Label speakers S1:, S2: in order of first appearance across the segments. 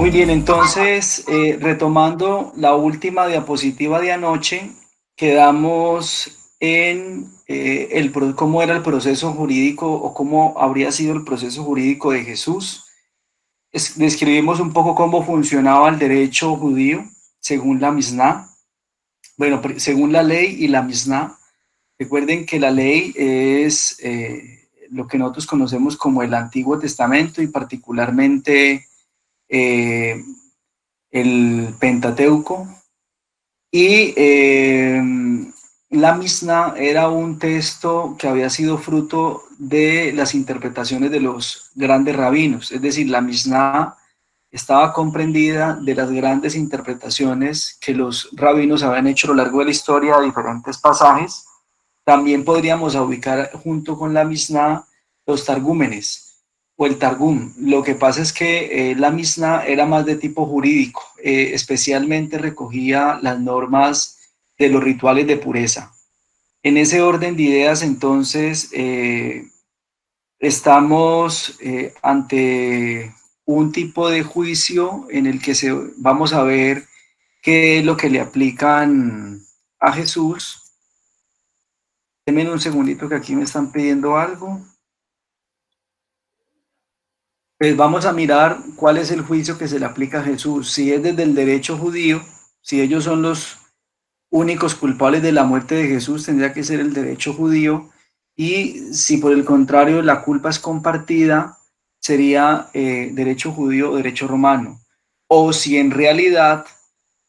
S1: Muy bien, entonces, retomando la última diapositiva de anoche, quedamos en cómo era el proceso jurídico o cómo habría sido el proceso jurídico de Jesús. Describimos un poco cómo funcionaba el derecho judío según la Misná, bueno, según la ley y la Misná. Recuerden que la ley es lo que nosotros conocemos como el Antiguo Testamento y particularmente eh, el Pentateuco, y la Misna era un texto que había sido fruto de las interpretaciones de los grandes rabinos, es decir, la Misna estaba comprendida de las grandes interpretaciones que los rabinos habían hecho a lo largo de la historia de diferentes pasajes. También podríamos ubicar junto con la Misna los targúmenes o el Targum. Lo que pasa es que la Misna era más de tipo jurídico, especialmente recogía las normas de los rituales de pureza. En ese orden de ideas, entonces, estamos ante un tipo de juicio en el que vamos a ver qué es lo que le aplican a Jesús. Denme un segundito que aquí me están pidiendo algo. Pues vamos a mirar cuál es el juicio que se le aplica a Jesús. Si es desde el derecho judío, si ellos son los únicos culpables de la muerte de Jesús, tendría que ser el derecho judío. Y si por el contrario la culpa es compartida, sería derecho judío o derecho romano. O si en realidad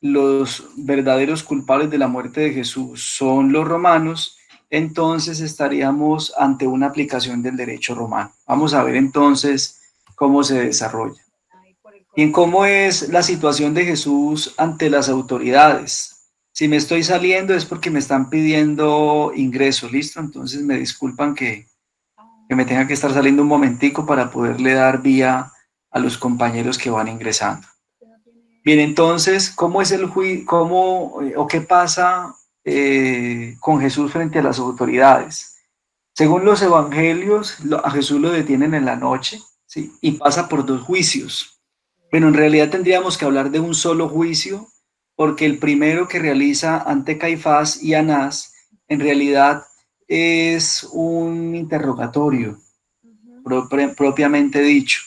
S1: los verdaderos culpables de la muerte de Jesús son los romanos, entonces estaríamos ante una aplicación del derecho romano. Vamos a ver entonces cómo se desarrolla. Y en cómo es la situación de Jesús ante las autoridades. Si me estoy saliendo es porque me están pidiendo ingreso, ¿listo? Entonces me disculpan que me tenga que estar saliendo un momentico para poderle dar vía a los compañeros que van ingresando. Bien, entonces, ¿cómo es el juicio, o qué pasa con Jesús frente a las autoridades? Según los evangelios, a Jesús lo detienen en la noche, ¿sí? Y pasa por dos juicios. Bueno, en realidad tendríamos que hablar de un solo juicio, porque el primero que realiza ante Caifás y Anás, en realidad es un interrogatorio, propiamente dicho.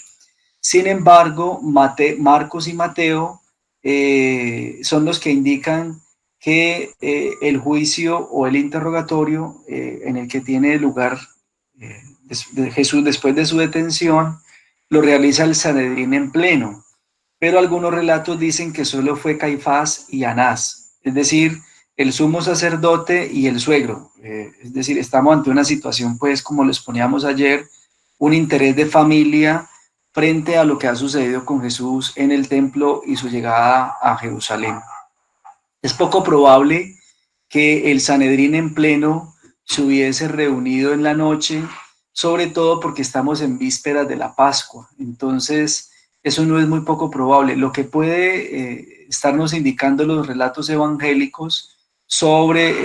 S1: Sin embargo, Marcos y Mateo son los que indican que el juicio o el interrogatorio en el que tiene lugar de Jesús después de su detención lo realiza el Sanedrín en pleno, pero algunos relatos dicen que solo fue Caifás y Anás, es decir, el sumo sacerdote y el suegro. Es decir, estamos ante una situación, pues, como les poníamos ayer, un interés de familia frente a lo que ha sucedido con Jesús en el templo y su llegada a Jerusalén. Es poco probable que el Sanedrín en pleno se hubiese reunido en la noche, sobre todo porque estamos en vísperas de la Pascua. Entonces, eso no es muy poco probable. Lo que puede estarnos indicando los relatos evangélicos sobre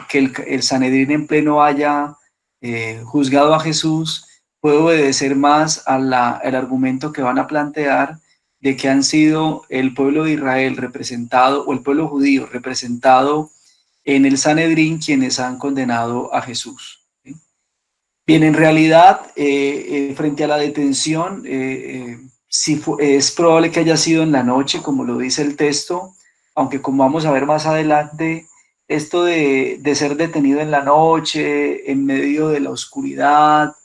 S1: que el Sanedrín en pleno haya juzgado a Jesús puede obedecer más al argumento que van a plantear de que han sido el pueblo de Israel representado, o el pueblo judío representado en el Sanedrín, quienes han condenado a Jesús. ¿Sí? Bien, en realidad, frente a la detención, sí es probable que haya sido en la noche, como lo dice el texto, aunque como vamos a ver más adelante, esto de ser detenido en la noche, en medio de la oscuridad,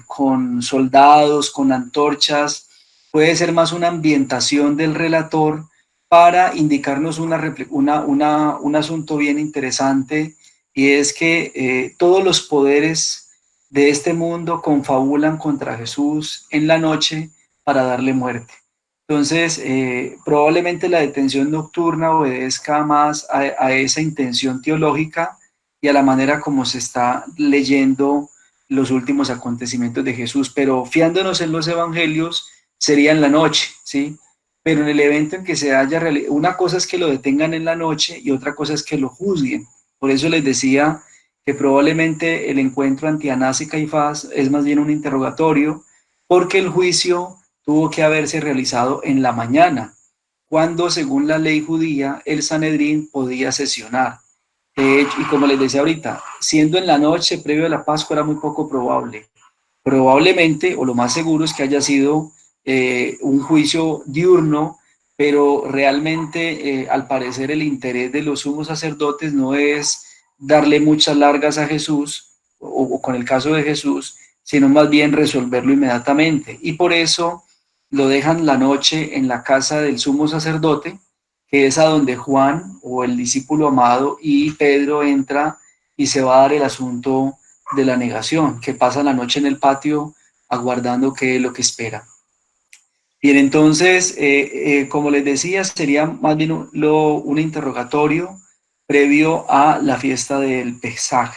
S1: con soldados, con antorchas, puede ser más una ambientación del relator para indicarnos un asunto bien interesante, y es que todos los poderes de este mundo confabulan contra Jesús en la noche para darle muerte. Entonces, probablemente la detención nocturna obedezca más a esa intención teológica y a la manera como se está leyendo los últimos acontecimientos de Jesús, pero fiándonos en los evangelios sería en la noche, ¿sí? Pero en el evento en que se haya realizado, una cosa es que lo detengan en la noche y otra cosa es que lo juzguen. Por eso les decía que probablemente el encuentro ante Anás y Caifás es más bien un interrogatorio, porque el juicio tuvo que haberse realizado en la mañana, cuando según la ley judía el Sanedrín podía sesionar. De hecho, y como les decía ahorita, siendo en la noche previo a la Pascua era muy poco probable. Probablemente, o lo más seguro es que haya sido un juicio diurno, pero realmente al parecer el interés de los sumos sacerdotes no es darle muchas largas a Jesús, o con el caso de Jesús, sino más bien resolverlo inmediatamente. Y por eso lo dejan la noche en la casa del sumo sacerdote, que es a donde Juan o el discípulo amado y Pedro entra y se va a dar el asunto de la negación, que pasa la noche en el patio aguardando qué es lo que espera. Bien, entonces, como les decía, sería más bien un interrogatorio previo a la fiesta del Pesaj.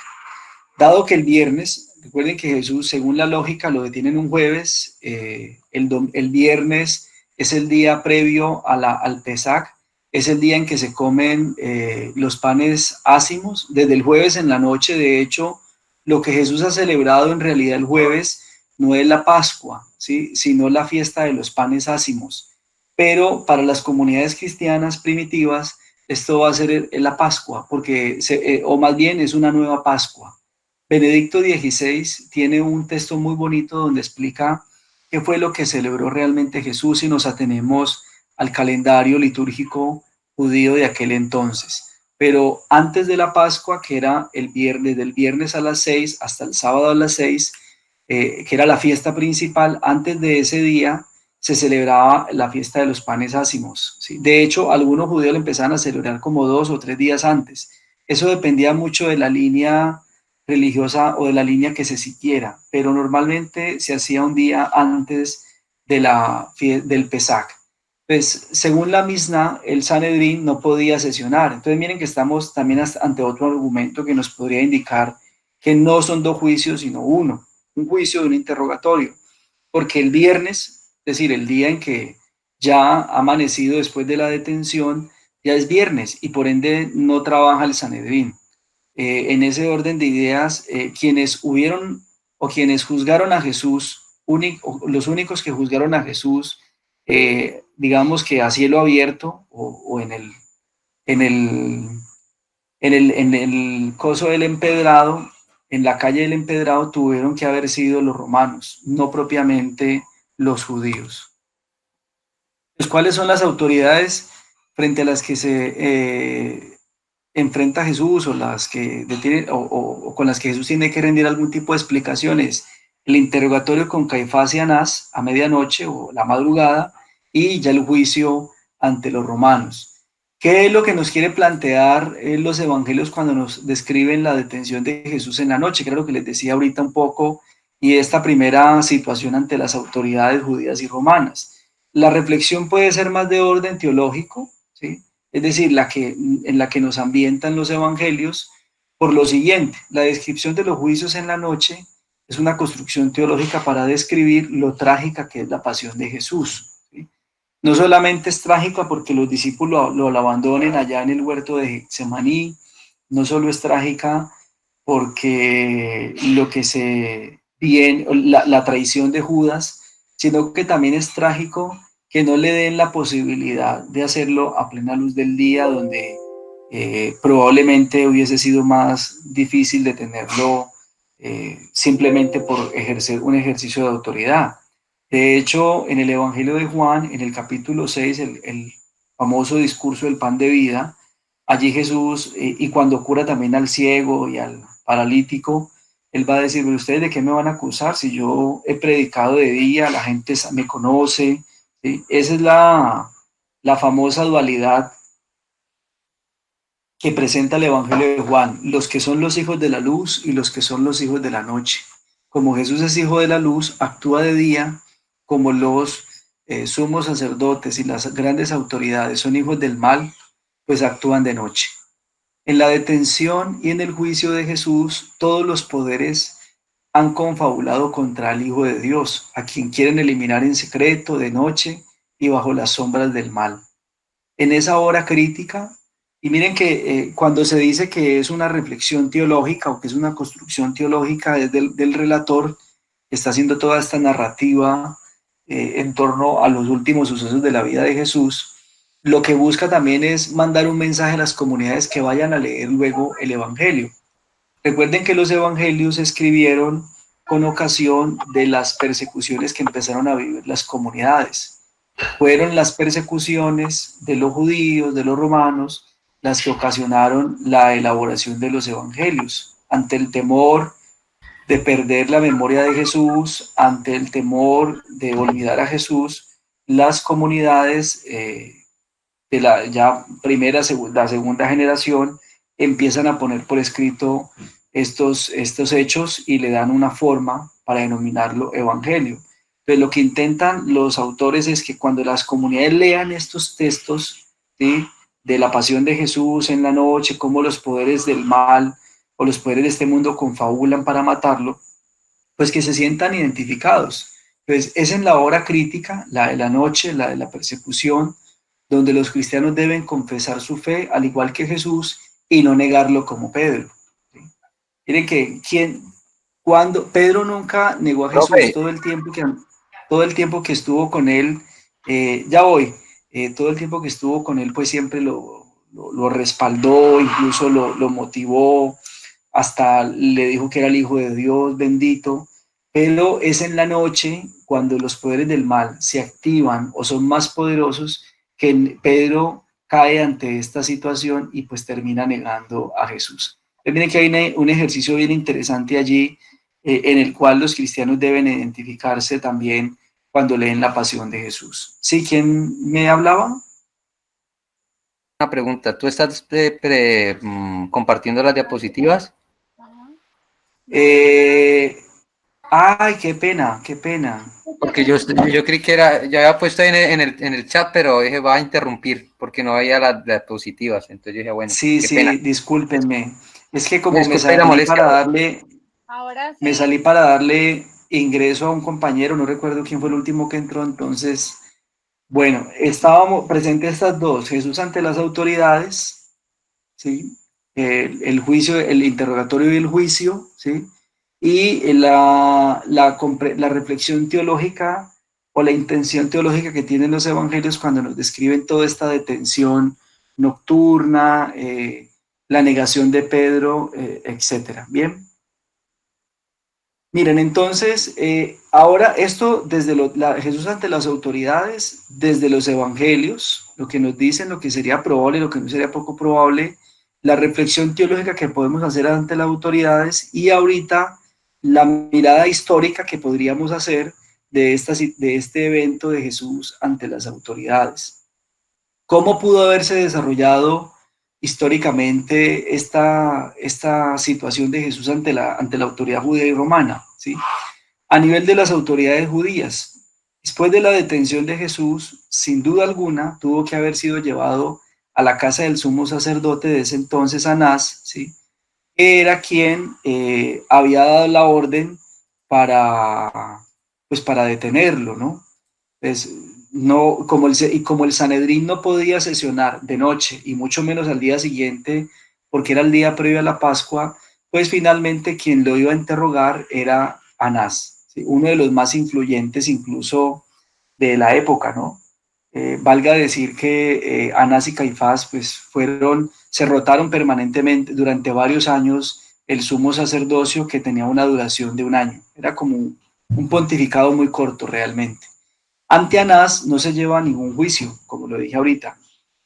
S1: Dado que el viernes, recuerden que Jesús, según la lógica, lo detienen un jueves, el viernes es el día previo al Pesaj, es el día en que se comen los panes ácimos. Desde el jueves en la noche, de hecho, lo que Jesús ha celebrado en realidad el jueves no es la Pascua, ¿sí? Sino la fiesta de los panes ácimos. Pero para las comunidades cristianas primitivas, esto va a ser la Pascua, porque o más bien es una nueva Pascua. Benedicto XVI tiene un texto muy bonito donde explica qué fue lo que celebró realmente Jesús y nos atenemos al calendario litúrgico judío de aquel entonces. Pero antes de la Pascua, que era el viernes, del viernes a las 6 hasta el sábado a las 6, que era la fiesta principal, antes de ese día se celebraba la fiesta de los panes ácimos, ¿sí? De hecho, algunos judíos lo empezaban a celebrar como 2 o 3 días antes. Eso dependía mucho de la línea religiosa o de la línea que se siguiera, pero normalmente se hacía un día antes del Pesaj. Pues según la Misna, el Sanedrín no podía sesionar. Entonces miren que estamos también ante otro argumento que nos podría indicar que no son 2 juicios, sino uno, un juicio de un interrogatorio, porque el viernes, es decir, el día en que ya ha amanecido después de la detención, ya es viernes y por ende no trabaja el Sanedrín. En ese orden de ideas, quienes hubieron o quienes juzgaron a Jesús, los únicos que juzgaron a Jesús, digamos que a cielo abierto o en el, en el coso del empedrado, en la calle del empedrado, tuvieron que haber sido los romanos, no propiamente los judíos. Pues, ¿cuáles son las autoridades frente a las que se enfrenta a Jesús o las que detiene, o con las que Jesús tiene que rendir algún tipo de explicaciones? El interrogatorio con Caifás y Anás a medianoche o la madrugada y ya el juicio ante los romanos. ¿Qué es lo que nos quiere plantear los evangelios cuando nos describen la detención de Jesús en la noche? Que era lo que les decía ahorita un poco, y esta primera situación ante las autoridades judías y romanas. La reflexión puede ser más de orden teológico, ¿sí? Es decir, en la que nos ambientan los evangelios, por lo siguiente: la descripción de los juicios en la noche es una construcción teológica para describir lo trágica que es la pasión de Jesús, ¿sí? No solamente es trágica porque los discípulos lo abandonen allá en el huerto de Getsemaní, no solo es trágica porque lo que la traición de Judas, sino que también es trágico que no le den la posibilidad de hacerlo a plena luz del día, donde probablemente hubiese sido más difícil detenerlo simplemente por ejercer un ejercicio de autoridad. De hecho, en el Evangelio de Juan, en el capítulo 6, el famoso discurso del pan de vida, allí Jesús, y cuando cura también al ciego y al paralítico, él va a decir: ¿ustedes de qué me van a acusar? Si yo he predicado de día, la gente me conoce, ¿sí? Esa es la famosa dualidad que presenta el Evangelio de Juan: los que son los hijos de la luz y los que son los hijos de la noche. Como Jesús es hijo de la luz, actúa de día, como los sumos sacerdotes y las grandes autoridades son hijos del mal, pues actúan de noche. En la detención y en el juicio de Jesús, todos los poderes han confabulado contra el Hijo de Dios, a quien quieren eliminar en secreto, de noche y bajo las sombras del mal. En esa hora crítica, y miren que cuando se dice que es una reflexión teológica o que es una construcción teológica desde del relator, que está haciendo toda esta narrativa en torno a los últimos sucesos de la vida de Jesús, lo que busca también es mandar un mensaje a las comunidades que vayan a leer luego el Evangelio. Recuerden que los evangelios se escribieron con ocasión de las persecuciones que empezaron a vivir las comunidades. Fueron las persecuciones de los judíos, de los romanos, las que ocasionaron la elaboración de los evangelios. Ante el temor de perder la memoria de Jesús, ante el temor de olvidar a Jesús, las comunidades de la ya primera, segunda, segunda generación empiezan a poner por escrito estos hechos y le dan una forma para denominarlo evangelio. Entonces lo que intentan los autores es que cuando las comunidades lean estos textos, ¿sí?, de la pasión de Jesús en la noche, cómo los poderes del mal o los poderes de este mundo confabulan para matarlo, pues que se sientan identificados. Entonces es en la hora crítica, la de la noche, la de la persecución, donde los cristianos deben confesar su fe, al igual que Jesús, y no negarlo como Pedro. ¿Sí? Miren que cuando Pedro nunca negó a Jesús
S2: Profe,
S1: todo el tiempo que estuvo con él, ya voy, todo el tiempo que estuvo con él, pues siempre lo respaldó, incluso lo motivó, hasta le dijo que era el Hijo de Dios, bendito, pero es en la noche cuando los poderes del mal se activan o son más poderosos que Pedro cae ante esta situación y pues termina negando a Jesús. Miren que hay un ejercicio bien interesante allí en el cual los cristianos deben identificarse también cuando leen la pasión de Jesús. ¿Sí? ¿Quién me hablaba?
S2: una pregunta. ¿Tú estás compartiendo las diapositivas?
S1: Eh, ay, qué pena, qué pena.
S2: Porque yo creí que era, ya había puesto ahí en el chat, pero dije, va a interrumpir porque no veía las diapositivas. Entonces yo dije, bueno,
S1: Sí,
S2: qué pena.
S1: sí, discúlpenme. Es que como me
S2: Disculpe la
S1: salí
S2: molestia.
S1: para darle,
S3: Ahora
S1: me
S3: sí.
S1: salí para darle ingreso a un compañero, no recuerdo quién fue el último que entró, entonces, bueno, estábamos presentes estas dos, Jesús ante las autoridades, ¿sí? El juicio, el interrogatorio y el juicio, ¿sí? Y la reflexión teológica o la intención teológica que tienen los evangelios cuando nos describen toda esta detención nocturna, la negación de Pedro, etcétera. Bien. Miren, entonces, ahora esto desde Jesús ante las autoridades, desde los evangelios, lo que nos dicen, lo que sería probable, lo que no sería poco probable, la reflexión teológica que podemos hacer ante las autoridades y ahorita la mirada histórica que podríamos hacer de este evento de Jesús ante las autoridades. ¿Cómo pudo haberse desarrollado históricamente esta situación de Jesús ante la autoridad judía y romana? ¿Sí? A nivel de las autoridades judías, después de la detención de Jesús, sin duda alguna, tuvo que haber sido llevado a la casa del sumo sacerdote de ese entonces, Anás, ¿sí?, que era quien había dado la orden para, pues, para detenerlo, ¿no? Pues, no, como el Sanedrín no podía sesionar de noche y mucho menos al día siguiente, porque era el día previo a la Pascua, pues finalmente quien lo iba a interrogar era Anás, ¿sí?, uno de los más influyentes incluso de la época, ¿no? Valga decir que Anás y Caifás pues se rotaron permanentemente durante varios años el sumo sacerdocio, que tenía una duración de un año. Era como un pontificado muy corto realmente. Ante Anás no se lleva ningún juicio, como lo dije ahorita,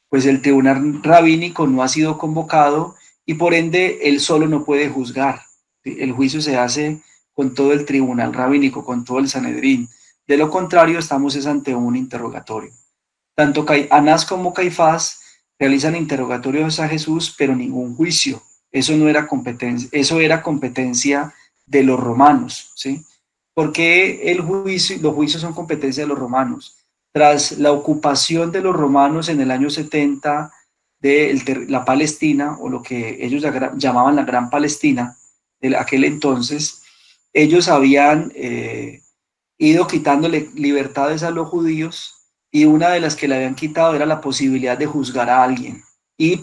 S1: pues el tribunal rabínico no ha sido convocado y por ende él solo no puede juzgar. El juicio se hace con todo el tribunal rabínico, con todo el Sanedrín. De lo contrario, estamos es ante un interrogatorio. Tanto Anás como Caifás realizan interrogatorios a Jesús, pero ningún juicio. Eso era competencia de los romanos, ¿sí? Porque los juicios son competencia de los romanos. Tras la ocupación de los romanos en el año 70 de la Palestina, o lo que ellos llamaban la Gran Palestina, de aquel entonces, ellos habían ido quitándole libertades a los judíos y una de las que le habían quitado era la posibilidad de juzgar a alguien y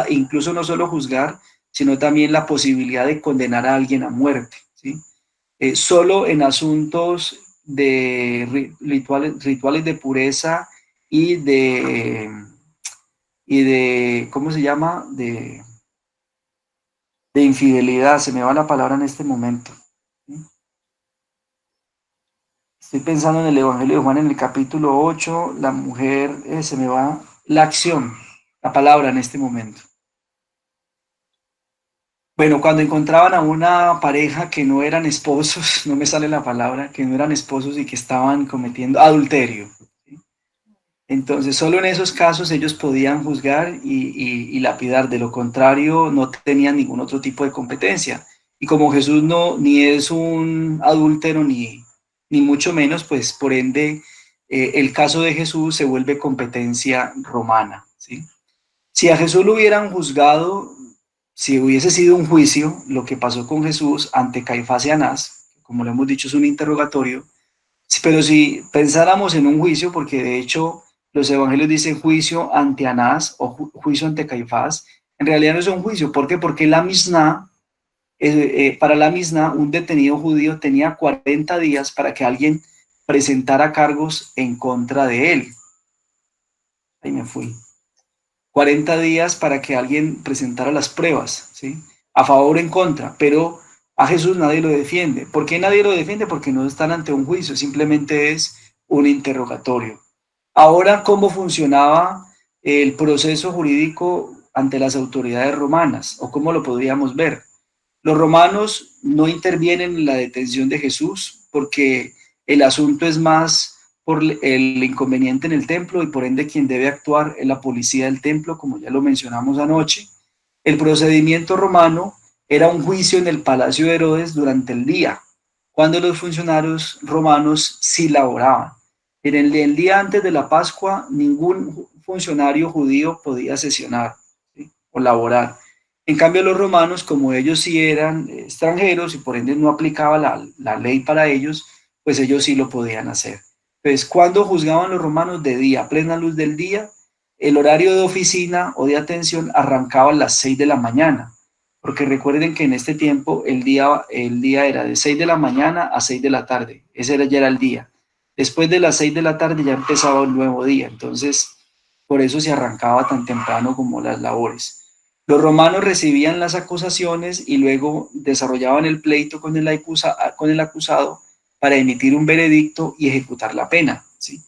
S1: incluso no solo juzgar, sino también la posibilidad de condenar a alguien a muerte, ¿sí? Solo en asuntos de rituales de pureza y de, ¿cómo se llama? De infidelidad, se me va la palabra en este momento. Estoy pensando en el Evangelio de Juan en el capítulo 8, la mujer, se me va la acción, la palabra en este momento. Bueno, cuando encontraban a una pareja que no eran esposos, no me sale la palabra, que no eran esposos y que estaban cometiendo adulterio. ¿Sí? Entonces, solo en esos casos ellos podían juzgar y lapidar, de lo contrario no tenían ningún otro tipo de competencia. Y como Jesús no ni es un adúltero ni mucho menos, pues por ende el caso de Jesús se vuelve competencia romana. ¿Sí? Si a Jesús lo hubieran juzgado, si hubiese sido un juicio, lo que pasó con Jesús ante Caifás y Anás, como lo hemos dicho, es un interrogatorio, pero si pensáramos en un juicio, porque de hecho los evangelios dicen juicio ante Anás o juicio ante Caifás, en realidad no es un juicio. ¿Por qué? Porque la Misná, para la Misná, un detenido judío tenía 40 días para que alguien presentara cargos en contra de él. Ahí me fui. 40 días para que alguien presentara las pruebas, ¿sí? A favor o en contra, pero a Jesús nadie lo defiende. ¿Por qué nadie lo defiende? Porque no están ante un juicio, simplemente es un interrogatorio. Ahora, ¿cómo funcionaba el proceso jurídico ante las autoridades romanas? ¿O cómo lo podríamos ver? Los romanos no intervienen en la detención de Jesús porque el asunto es más por el inconveniente en el templo y por ende quien debe actuar es la policía del templo, como ya lo mencionamos anoche. El procedimiento romano era un juicio en el palacio de Herodes durante el día, cuando los funcionarios romanos sí laboraban. En el día antes de la Pascua, ningún funcionario judío podía sesionar, ¿sí? O laborar. En cambio, los romanos, como ellos sí eran extranjeros y por ende no aplicaba la ley para ellos, pues ellos sí lo podían hacer. Entonces, cuando juzgaban los romanos de día, a plena luz del día, el horario de oficina o de atención arrancaba a las 6 de la mañana, porque recuerden que en este tiempo el día era de 6 de la mañana a 6 de la tarde, ya era el día. Después de las 6 de la tarde ya empezaba un nuevo día, entonces por eso se arrancaba tan temprano como las labores. Los romanos recibían las acusaciones y luego desarrollaban el pleito con el acusado para emitir un veredicto y ejecutar la pena. ¿Sí?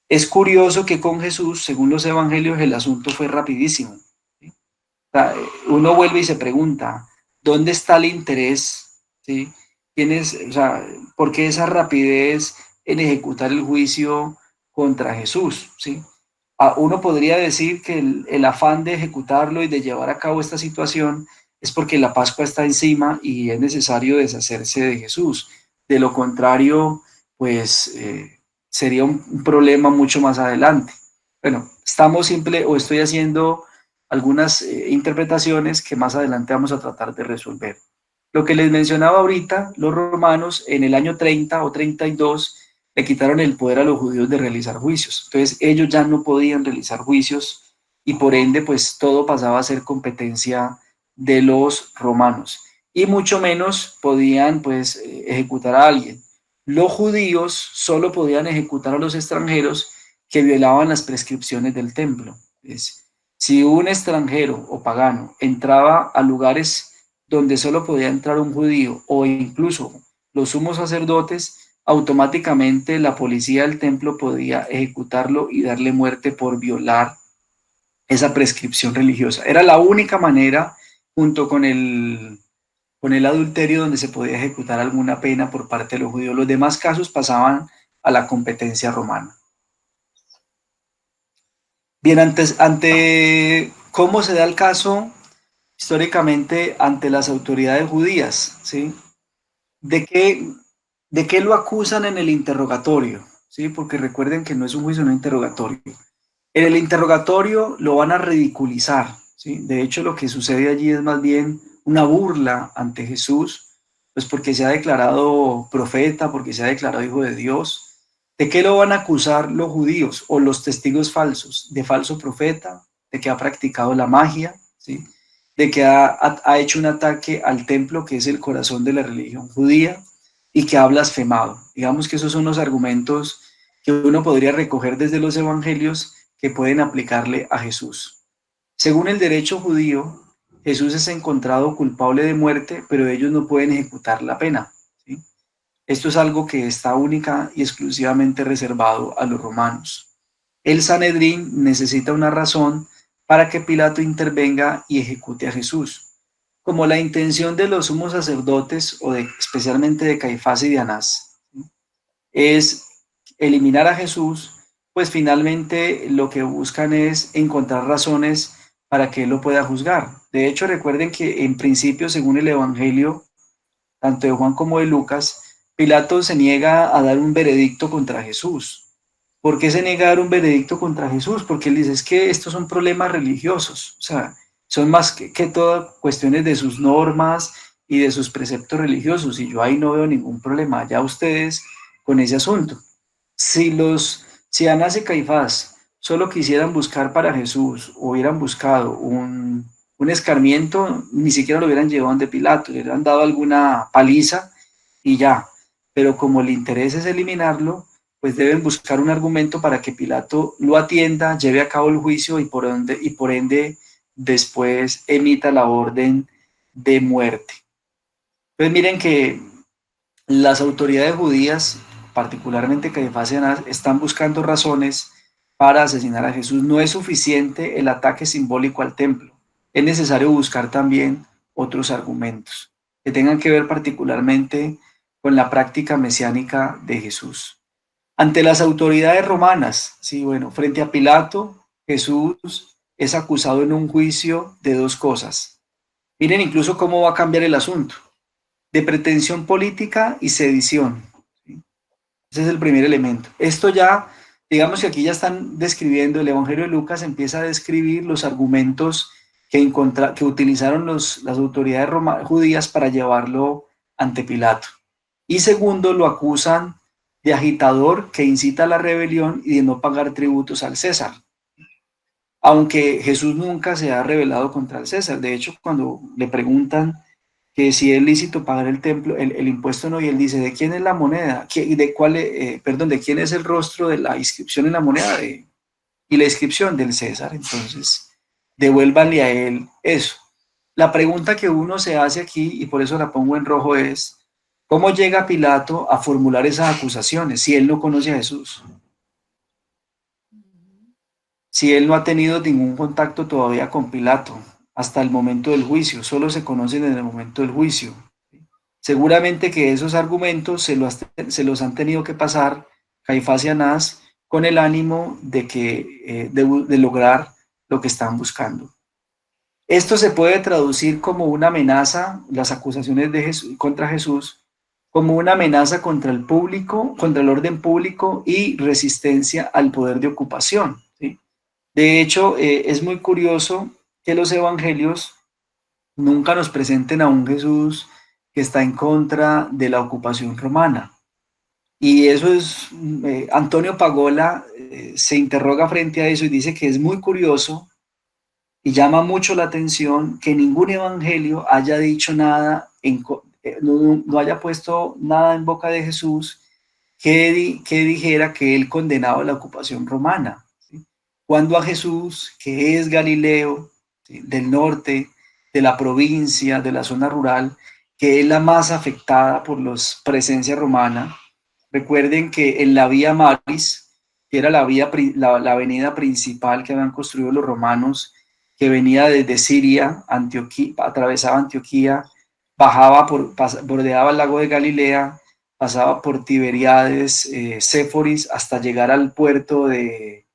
S1: Es curioso que con Jesús, según los evangelios, el asunto fue rapidísimo. ¿Sí? O sea, uno vuelve y se pregunta, ¿dónde está el interés? ¿Sí? O sea, ¿por qué esa rapidez en ejecutar el juicio contra Jesús? ¿Sí? Uno podría decir que el afán de ejecutarlo y de llevar a cabo esta situación es porque la Pascua está encima y es necesario deshacerse de Jesús. De lo contrario, pues sería un problema mucho más adelante. Bueno, estoy haciendo algunas interpretaciones que más adelante vamos a tratar de resolver. Lo que les mencionaba ahorita, los romanos en el año 30 o 32 le quitaron el poder a los judíos de realizar juicios. Entonces ellos ya no podían realizar juicios y por ende pues todo pasaba a ser competencia de los romanos y mucho menos podían pues ejecutar a alguien. Los judíos solo podían ejecutar a los extranjeros que violaban las prescripciones del templo. Si un extranjero o pagano entraba a lugares donde solo podía entrar un judío o incluso los sumos sacerdotes, automáticamente la policía del templo podía ejecutarlo y darle muerte por violar esa prescripción religiosa. Era la única manera, junto con el adulterio, donde se podía ejecutar alguna pena por parte de los judíos. Los demás casos pasaban a la competencia romana. Bien, ante cómo se da el caso históricamente ante las autoridades judías, ¿sí? ¿De qué, de qué lo acusan en el interrogatorio? ¿Sí? Porque recuerden que no es un juicio, no un interrogatorio. En el interrogatorio lo van a ridiculizar, ¿sí? De hecho, lo que sucede allí es más bien una burla ante Jesús, pues porque se ha declarado profeta, porque se ha declarado hijo de Dios. ¿De qué lo van a acusar los judíos o los testigos falsos? De falso profeta, de que ha practicado la magia, ¿sí? De que ha hecho un ataque al templo, que es el corazón de la religión judía, y que ha blasfemado. Digamos que esos son los argumentos que uno podría recoger desde los evangelios que pueden aplicarle a Jesús. Según el derecho judío, Jesús es encontrado culpable de muerte, pero ellos no pueden ejecutar la pena, ¿sí? Esto es algo que está única y exclusivamente reservado a los romanos. El Sanedrín necesita una razón para que Pilato intervenga y ejecute a Jesús. Como la intención de los sumos sacerdotes, especialmente de Caifás y de Anás, ¿sí?, es eliminar a Jesús, pues finalmente lo que buscan es encontrar razones para que él lo pueda juzgar. De hecho, recuerden que en principio, según el Evangelio, tanto de Juan como de Lucas, Pilato se niega a dar un veredicto contra Jesús. ¿Por qué se niega a dar un veredicto contra Jesús? Porque él dice, es que estos son problemas religiosos, o sea, son más que todo cuestiones de sus normas y de sus preceptos religiosos, y yo ahí no veo ningún problema, ya ustedes con ese asunto. Si Anás y Caifás solo quisieran buscar para Jesús, o hubieran buscado un escarmiento, ni siquiera lo hubieran llevado ante Pilato, le hubieran dado alguna paliza y ya. Pero como el interés es eliminarlo, pues deben buscar un argumento para que Pilato lo atienda, lleve a cabo el juicio y por ende después emita la orden de muerte. Pues miren que las autoridades judías, particularmente Caifás y Anás, están buscando razones para asesinar a Jesús. No es suficiente el ataque simbólico al templo. Es necesario buscar también otros argumentos que tengan que ver particularmente con la práctica mesiánica de Jesús. Ante las autoridades romanas, sí, bueno, frente a Pilato, Jesús es acusado en un juicio de dos cosas. Miren incluso cómo va a cambiar el asunto: de pretensión política y sedición, ¿sí? Ese es el primer elemento. Esto ya, digamos que aquí ya están describiendo, el Evangelio de Lucas empieza a describir los argumentos que utilizaron las autoridades judías para llevarlo ante Pilato. Y segundo, lo acusan de agitador que incita a la rebelión y de no pagar tributos al César. Aunque Jesús nunca se ha rebelado contra el César. De hecho, cuando le preguntan que si es lícito pagar el templo, el impuesto, no, y él dice, ¿de quién es la moneda? ¿De quién es el rostro de la inscripción en la moneda? Y la inscripción del César. Entonces, devuélvanle a él eso. La pregunta que uno se hace aquí, y por eso la pongo en rojo, es, ¿cómo llega Pilato a formular esas acusaciones si él no conoce a Jesús? Si él no ha tenido ningún contacto todavía con Pilato hasta el momento del juicio, solo se conocen en el momento del juicio. Seguramente que esos argumentos se los han tenido que pasar Caifás y Anás con el ánimo de lograr lo que están buscando. Esto se puede traducir como una amenaza, las acusaciones de Jesús, contra Jesús, como una amenaza contra el público, contra el orden público y resistencia al poder de ocupación, ¿sí? De hecho, es muy curioso que los evangelios nunca nos presenten a un Jesús que está en contra de la ocupación romana. Y eso es, Antonio Pagola se interroga frente a eso y dice que es muy curioso y llama mucho la atención que ningún evangelio haya dicho nada, no haya puesto nada en boca de Jesús que dijera que él condenaba la ocupación romana, ¿sí? Cuando a Jesús, que es Galileo, ¿sí?, del norte, de la provincia, de la zona rural, que es la más afectada por la presencia romana. Recuerden que en la Vía Maris, que era la avenida principal que habían construido los romanos, que venía desde Siria, atravesaba Antioquía, bordeaba el lago de Galilea, pasaba por Tiberíades, Séforis, hasta llegar al puerto de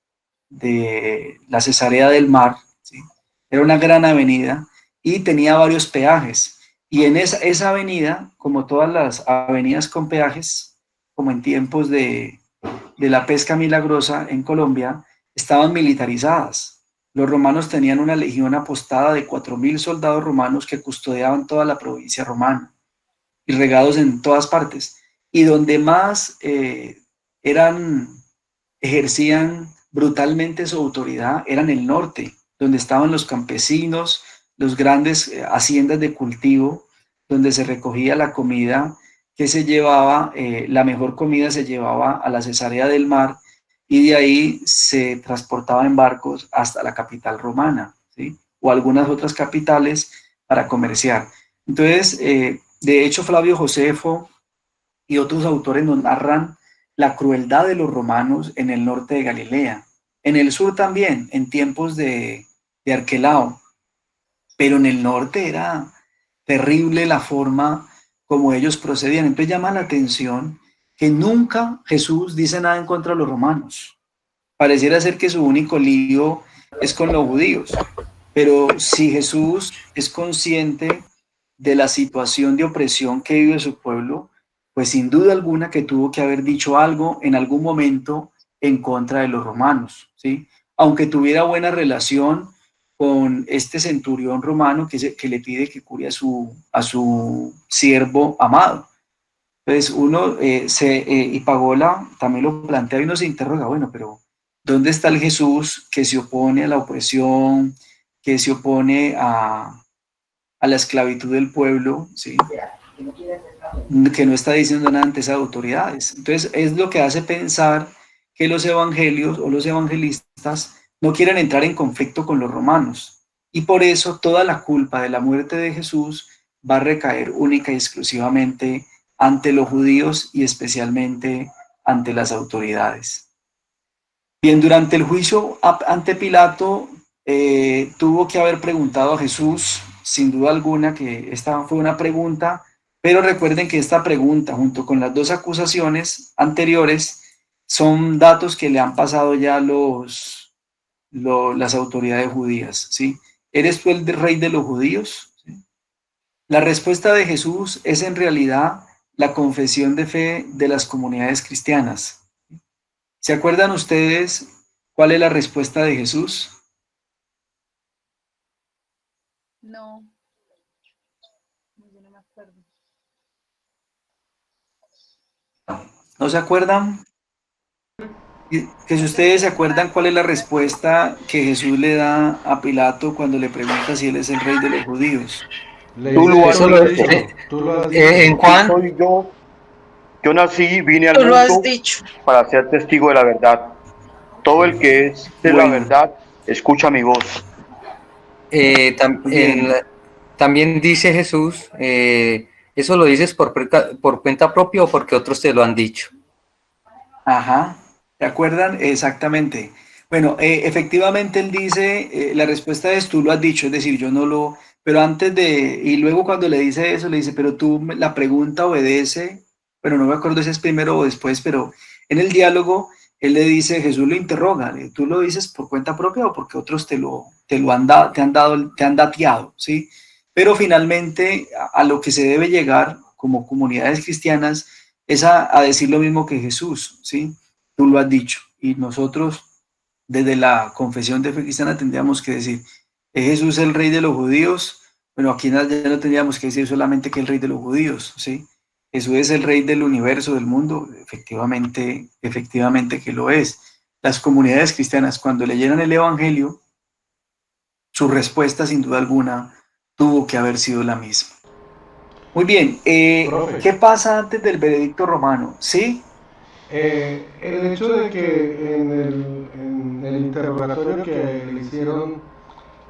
S1: la Cesarea del Mar, ¿sí? Era una gran avenida y tenía varios peajes. Y en esa avenida, como todas las avenidas con peajes, como en tiempos de la pesca milagrosa en Colombia, estaban militarizadas. Los romanos tenían una legión apostada de 4.000 soldados romanos que custodiaban toda la provincia romana y regados en todas partes. Y donde más ejercían brutalmente su autoridad era en el norte, donde estaban los campesinos, los grandes haciendas de cultivo, donde se recogía la comida que se llevaba, la mejor comida se llevaba a la Cesarea del Mar y de ahí se transportaba en barcos hasta la capital romana, ¿sí? O algunas otras capitales para comerciar. Entonces, de hecho, Flavio Josefo y otros autores nos narran la crueldad de los romanos en el norte de Galilea, en el sur también, en tiempos de Arquelao, pero en el norte era terrible la forma como ellos procedían. Entonces llama la atención que nunca Jesús dice nada en contra de los romanos. Pareciera ser que su único lío es con los judíos, pero si Jesús es consciente de la situación de opresión que vive su pueblo, pues sin duda alguna que tuvo que haber dicho algo en algún momento en contra de los romanos, ¿sí? Aunque tuviera buena relación con este centurión romano que le pide que cure a su siervo amado. Entonces y Pagola también lo plantea y uno se interroga, bueno, pero ¿dónde está el Jesús que se opone a la opresión, que se opone a la esclavitud del pueblo, ¿sí? Que no está diciendo nada ante esas autoridades? Entonces es lo que hace pensar que los evangelios o los evangelistas no quieren entrar en conflicto con los romanos y por eso toda la culpa de la muerte de Jesús va a recaer única y exclusivamente ante los judíos y especialmente ante las autoridades. Bien, durante el juicio ante Pilato tuvo que haber preguntado a Jesús, sin duda alguna, que esta fue una pregunta, pero recuerden que esta pregunta, junto con las dos acusaciones anteriores, son datos que le han pasado ya las autoridades judías, ¿sí? ¿Eres tú el rey de los judíos? ¿Sí? La respuesta de Jesús es en realidad la confesión de fe de las comunidades cristianas. ¿Se acuerdan ustedes cuál es la respuesta de Jesús?
S3: No, yo no me acuerdo.
S1: ¿No se acuerdan? Que si ustedes se acuerdan cuál es la respuesta que Jesús le da a Pilato cuando le pregunta si él es el rey de los judíos.
S4: Le
S5: Tú lo
S4: dice,
S5: has
S2: Eso
S5: dicho.
S4: tú lo has dicho.
S2: en
S5: Sí,
S2: Juan,
S5: soy yo. Yo nací, vine al
S3: Tú lo has
S5: mundo
S3: dicho.
S5: para ser testigo de la verdad. Todo el que es de la
S1: Bueno,
S5: verdad, escucha mi voz.
S1: muy bien.
S2: también dice Jesús, ¿eso lo dices por cuenta propia o porque otros te lo han dicho?
S1: Ajá, ¿te acuerdan? Exactamente. Bueno, efectivamente él dice, la respuesta es tú lo has dicho, es decir, yo no lo, pero antes de, y luego cuando le dice eso, le dice, pero la pregunta obedece, bueno, no me acuerdo si es primero o después, pero en el diálogo él le dice, Jesús lo interroga, tú lo dices por cuenta propia o porque otros te han dateado, ¿sí? Pero finalmente a lo que se debe llegar como comunidades cristianas es a decir lo mismo que Jesús, ¿sí? Tú lo has dicho. Y nosotros, desde la confesión de fe cristiana, tendríamos que decir, ¿es Jesús el rey de los judíos? Bueno, aquí ya no tendríamos que decir solamente que es el rey de los judíos, ¿sí? Jesús es el rey del universo, del mundo, efectivamente que lo es. Las comunidades cristianas, cuando leyeron el Evangelio, su respuesta, sin duda alguna, tuvo que haber sido la misma. Muy bien,
S4: Profe,
S1: ¿qué pasa antes del veredicto romano? ¿Sí?
S4: el hecho de que en el interrogatorio que le hicieron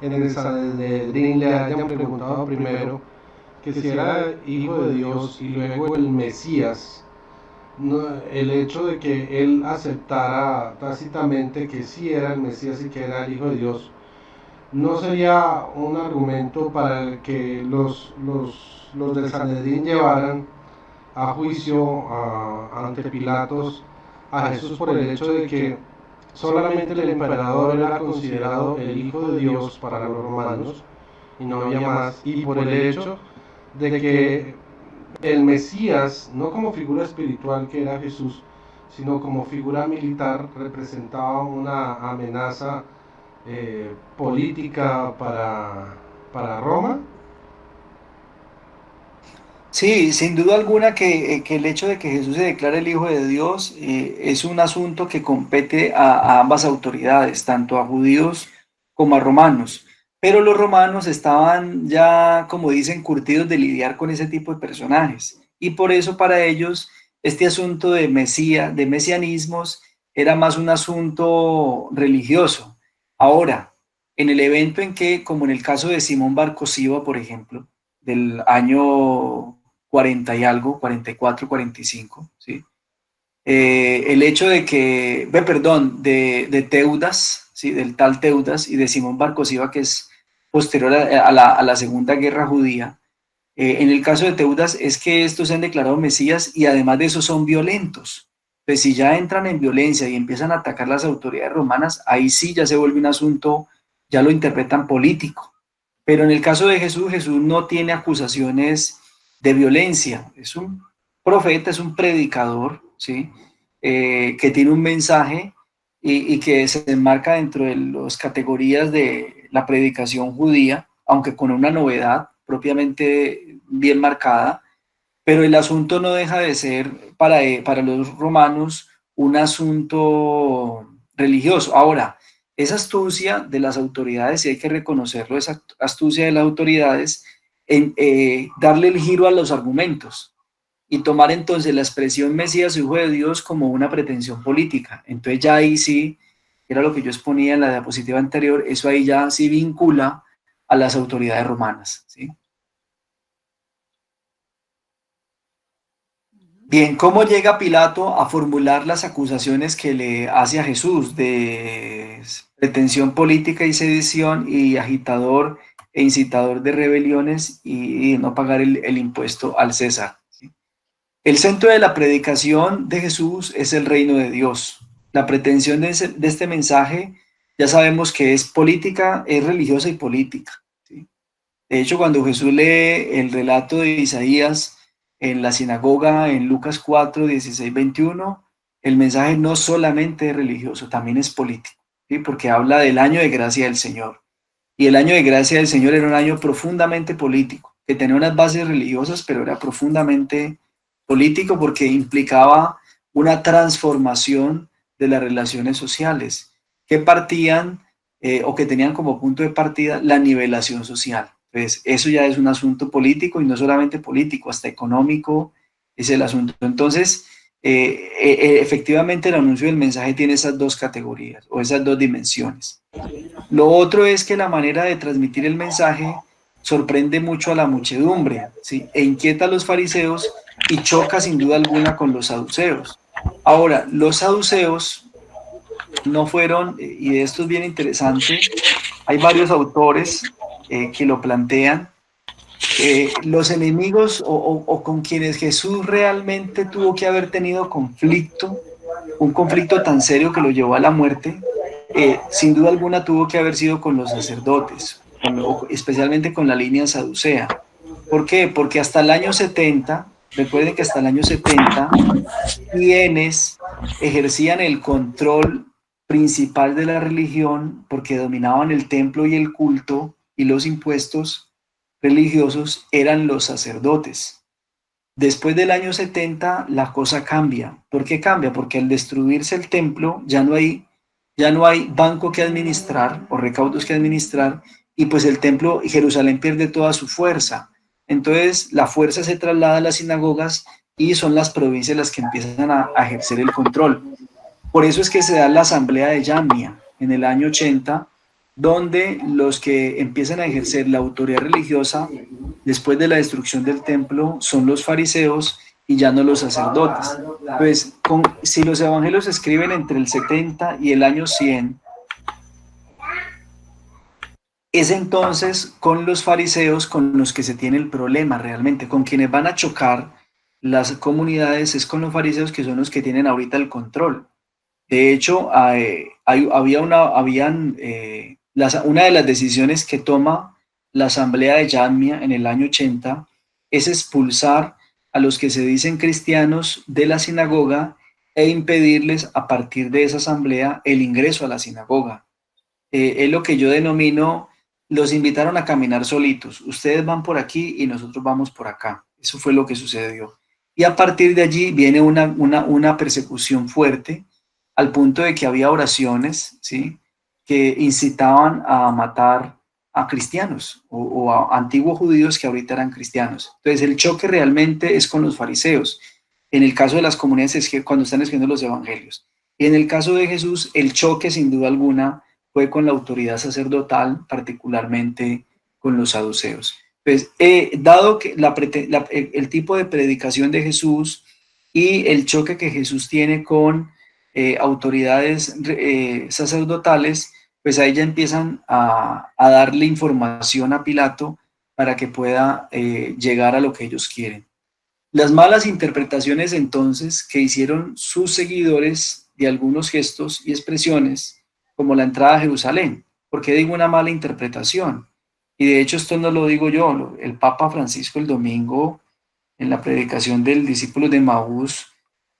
S4: en el Sanedrín le hayan preguntado primero que si era hijo de Dios y luego el Mesías, el hecho de que él aceptara tácitamente que sí era el Mesías y que era el hijo de Dios, no sería un argumento para el que los del Sanedrín llevaran a juicio ante Pilatos a Jesús por el hecho de que solamente el emperador era considerado el Hijo de Dios para los romanos y no había más, y por el hecho de que el Mesías, no como figura espiritual que era Jesús, sino como figura militar, representaba una amenaza política para Roma.
S1: Sí, sin duda alguna que el hecho de que Jesús se declare el Hijo de Dios es un asunto que compete a ambas autoridades, tanto a judíos como a romanos. Pero los romanos estaban ya, como dicen, curtidos de lidiar con ese tipo de personajes Y por eso para ellos este asunto de Mesías, de mesianismos, era más un asunto religioso. Ahora, en el evento en que, como en el caso de Simón Bar Cosiba, por ejemplo, del año 40 y algo, 44, 45, ¿sí? El hecho de que, perdón, de Teudas, ¿sí? Del tal Teudas y de Simón Bar Cosiba, que es posterior a la Segunda Guerra Judía, en el caso de Teudas es que estos se han declarado mesías y además de eso son violentos. Pues si ya entran en violencia y empiezan a atacar las autoridades romanas, ahí sí ya se vuelve un asunto, ya lo interpretan político. Pero en el caso de Jesús, Jesús no tiene acusaciones de violencia. Es un profeta, es un predicador, ¿sí? Que tiene un mensaje y que se enmarca dentro de las categorías de la predicación judía, aunque con una novedad propiamente bien marcada, pero el asunto no deja de ser para los romanos un asunto religioso. Ahora, esa astucia de las autoridades, y hay que reconocerlo, esa astucia de las autoridades en darle el giro a los argumentos y tomar entonces la expresión Mesías, hijo de Dios, como una pretensión política. Entonces ya ahí sí, era lo que yo exponía en la diapositiva anterior, eso ahí ya sí vincula a las autoridades romanas, ¿sí? Bien, ¿cómo llega Pilato a formular las acusaciones que le hace a Jesús de pretensión política y sedición y agitador e incitador de rebeliones y no pagar el impuesto al César? ¿Sí? El centro de la predicación de Jesús es el reino de Dios. La pretensión de este mensaje ya sabemos que es política, es religiosa y política, ¿sí? De hecho, cuando Jesús lee el relato de Isaías en la sinagoga en Lucas 4, 16, 21, el mensaje no solamente es religioso, también es político, ¿sí? Porque habla del año de gracia del Señor. Y el año de gracia del Señor era un año profundamente político, que tenía unas bases religiosas, pero era profundamente político porque implicaba una transformación de las relaciones sociales que partían o que tenían como punto de partida la nivelación social. Pues eso ya es un asunto político y no solamente político, hasta económico es el asunto. Entonces, efectivamente el anuncio del mensaje tiene esas dos categorías o esas dos dimensiones. Lo otro es que la manera de transmitir el mensaje sorprende mucho a la muchedumbre, ¿sí? E inquieta a los fariseos y choca sin duda alguna con los saduceos. Ahora, los saduceos no fueron, y de esto es bien interesante, hay varios autores que lo plantean, los enemigos o con quienes Jesús realmente tuvo que haber tenido conflicto, un conflicto tan serio que lo llevó a la muerte, sin duda alguna tuvo que haber sido con los sacerdotes, especialmente con la línea saducea. ¿Por qué? Porque hasta el año 70, recuerden que hasta el año 70, quienes ejercían el control principal de la religión, porque dominaban el templo y el culto y los impuestos religiosos, eran los sacerdotes. Después del año 70 la cosa cambia. ¿Por qué cambia? Porque al destruirse el templo ya no hay banco que administrar o recaudos que administrar y pues el templo Jerusalén pierde toda su fuerza. Entonces la fuerza se traslada a las sinagogas y son las provincias las que empiezan a ejercer el control. Por eso es que se da la asamblea de Yamnia en el año 80, donde los que empiezan a ejercer la autoridad religiosa después de la destrucción del templo son los fariseos y ya no los sacerdotes. Pues si los evangelios se escriben entre el 70 y el año 100, es entonces con los fariseos con los que se tiene el problema realmente, con quienes van a chocar las comunidades, es con los fariseos que son los que tienen ahorita el control. De hecho, una de las decisiones que toma la asamblea de Yamnia en el año 80 es expulsar a los que se dicen cristianos de la sinagoga e impedirles a partir de esa asamblea el ingreso a la sinagoga. Es lo que yo denomino, los invitaron a caminar solitos. Ustedes van por aquí y nosotros vamos por acá. Eso fue lo que sucedió. Y a partir de allí viene una persecución fuerte, al punto de que había oraciones, ¿sí?, que incitaban a matar a cristianos o a antiguos judíos que ahorita eran cristianos. Entonces el choque realmente es con los fariseos. En el caso de las comunidades es que cuando están escribiendo los evangelios. Y en el caso de Jesús, el choque sin duda alguna fue con la autoridad sacerdotal, particularmente con los saduceos. Pues, dado que el tipo de predicación de Jesús y el choque que Jesús tiene con autoridades sacerdotales, pues ahí ya empiezan a darle información a Pilato para que pueda llegar a lo que ellos quieren. Las malas interpretaciones entonces que hicieron sus seguidores de algunos gestos y expresiones, como la entrada a Jerusalén. ¿Por qué digo una mala interpretación? Y de hecho esto no lo digo yo, el Papa Francisco el domingo en la predicación del discípulo de Maús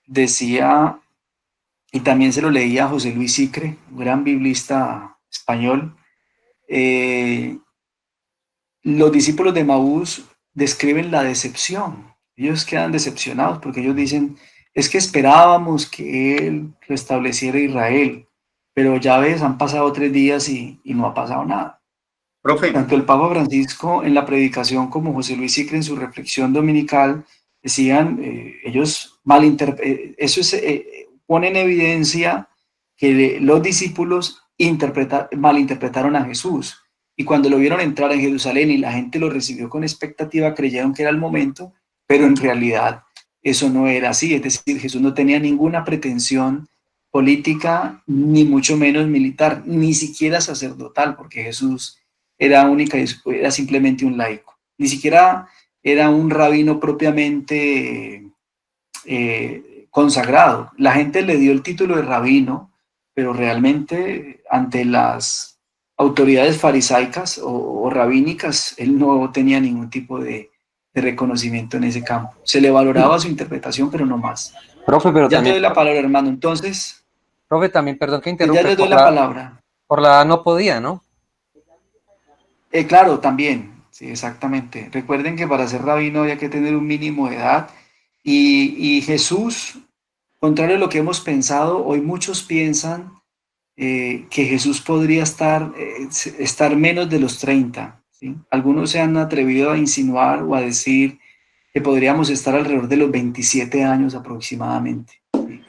S1: decía, y también se lo leía a José Luis Sicre, un gran biblista español, los discípulos de Maús describen la decepción. Ellos quedan decepcionados porque ellos dicen, es que esperábamos que Él restableciera Israel, pero ya ves, han pasado 3 días y no ha pasado nada.
S6: Profe,
S1: Tanto el Papa Francisco en la predicación como José Luis Sicre en su reflexión dominical decían, ellos ponen en evidencia que los discípulos malinterpretaron a Jesús. Y cuando lo vieron entrar en Jerusalén y la gente lo recibió con expectativa, creyeron que era el momento, pero en realidad eso no era así. Es decir, Jesús no tenía ninguna pretensión política, ni mucho menos militar, ni siquiera sacerdotal, porque Jesús era simplemente un laico. Ni siquiera era un rabino propiamente consagrado. La gente le dio el título de rabino, pero realmente ante las autoridades farisaicas o rabínicas, él no tenía ningún tipo de reconocimiento en ese campo. Se le valoraba su interpretación, pero no más.
S2: Profe, pero
S1: Ya te
S2: también,
S1: doy la palabra, hermano. Entonces,
S2: profe, también, perdón que
S1: ya
S2: interrumpa,
S1: les doy la palabra.
S2: por la edad no podía, ¿no?
S1: Claro, también, sí, exactamente. Recuerden que para ser rabino había que tener un mínimo de edad y Jesús, contrario a lo que hemos pensado, hoy muchos piensan que Jesús podría estar menos de los 30, ¿sí? Algunos se han atrevido a insinuar o a decir que podríamos estar alrededor de los 27 años aproximadamente, ¿sí?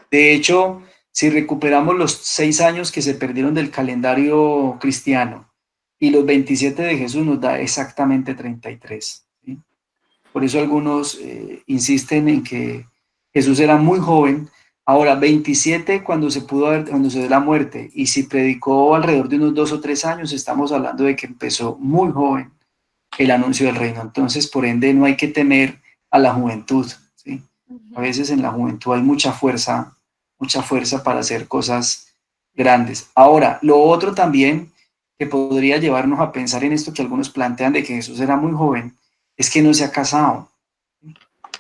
S1: De hecho, si recuperamos los 6 años que se perdieron del calendario cristiano y los 27 de Jesús nos da exactamente 33, ¿sí? Por eso algunos insisten en que Jesús era muy joven. Ahora, 27 cuando cuando se dio la muerte, y si predicó alrededor de unos 2 o 3 años, estamos hablando de que empezó muy joven el anuncio del reino. Entonces, por ende, no hay que temer a la juventud, ¿sí? A veces en la juventud hay mucha fuerza para hacer cosas grandes. Ahora, lo otro también que podría llevarnos a pensar en esto que algunos plantean de que Jesús era muy joven, es que no se ha casado.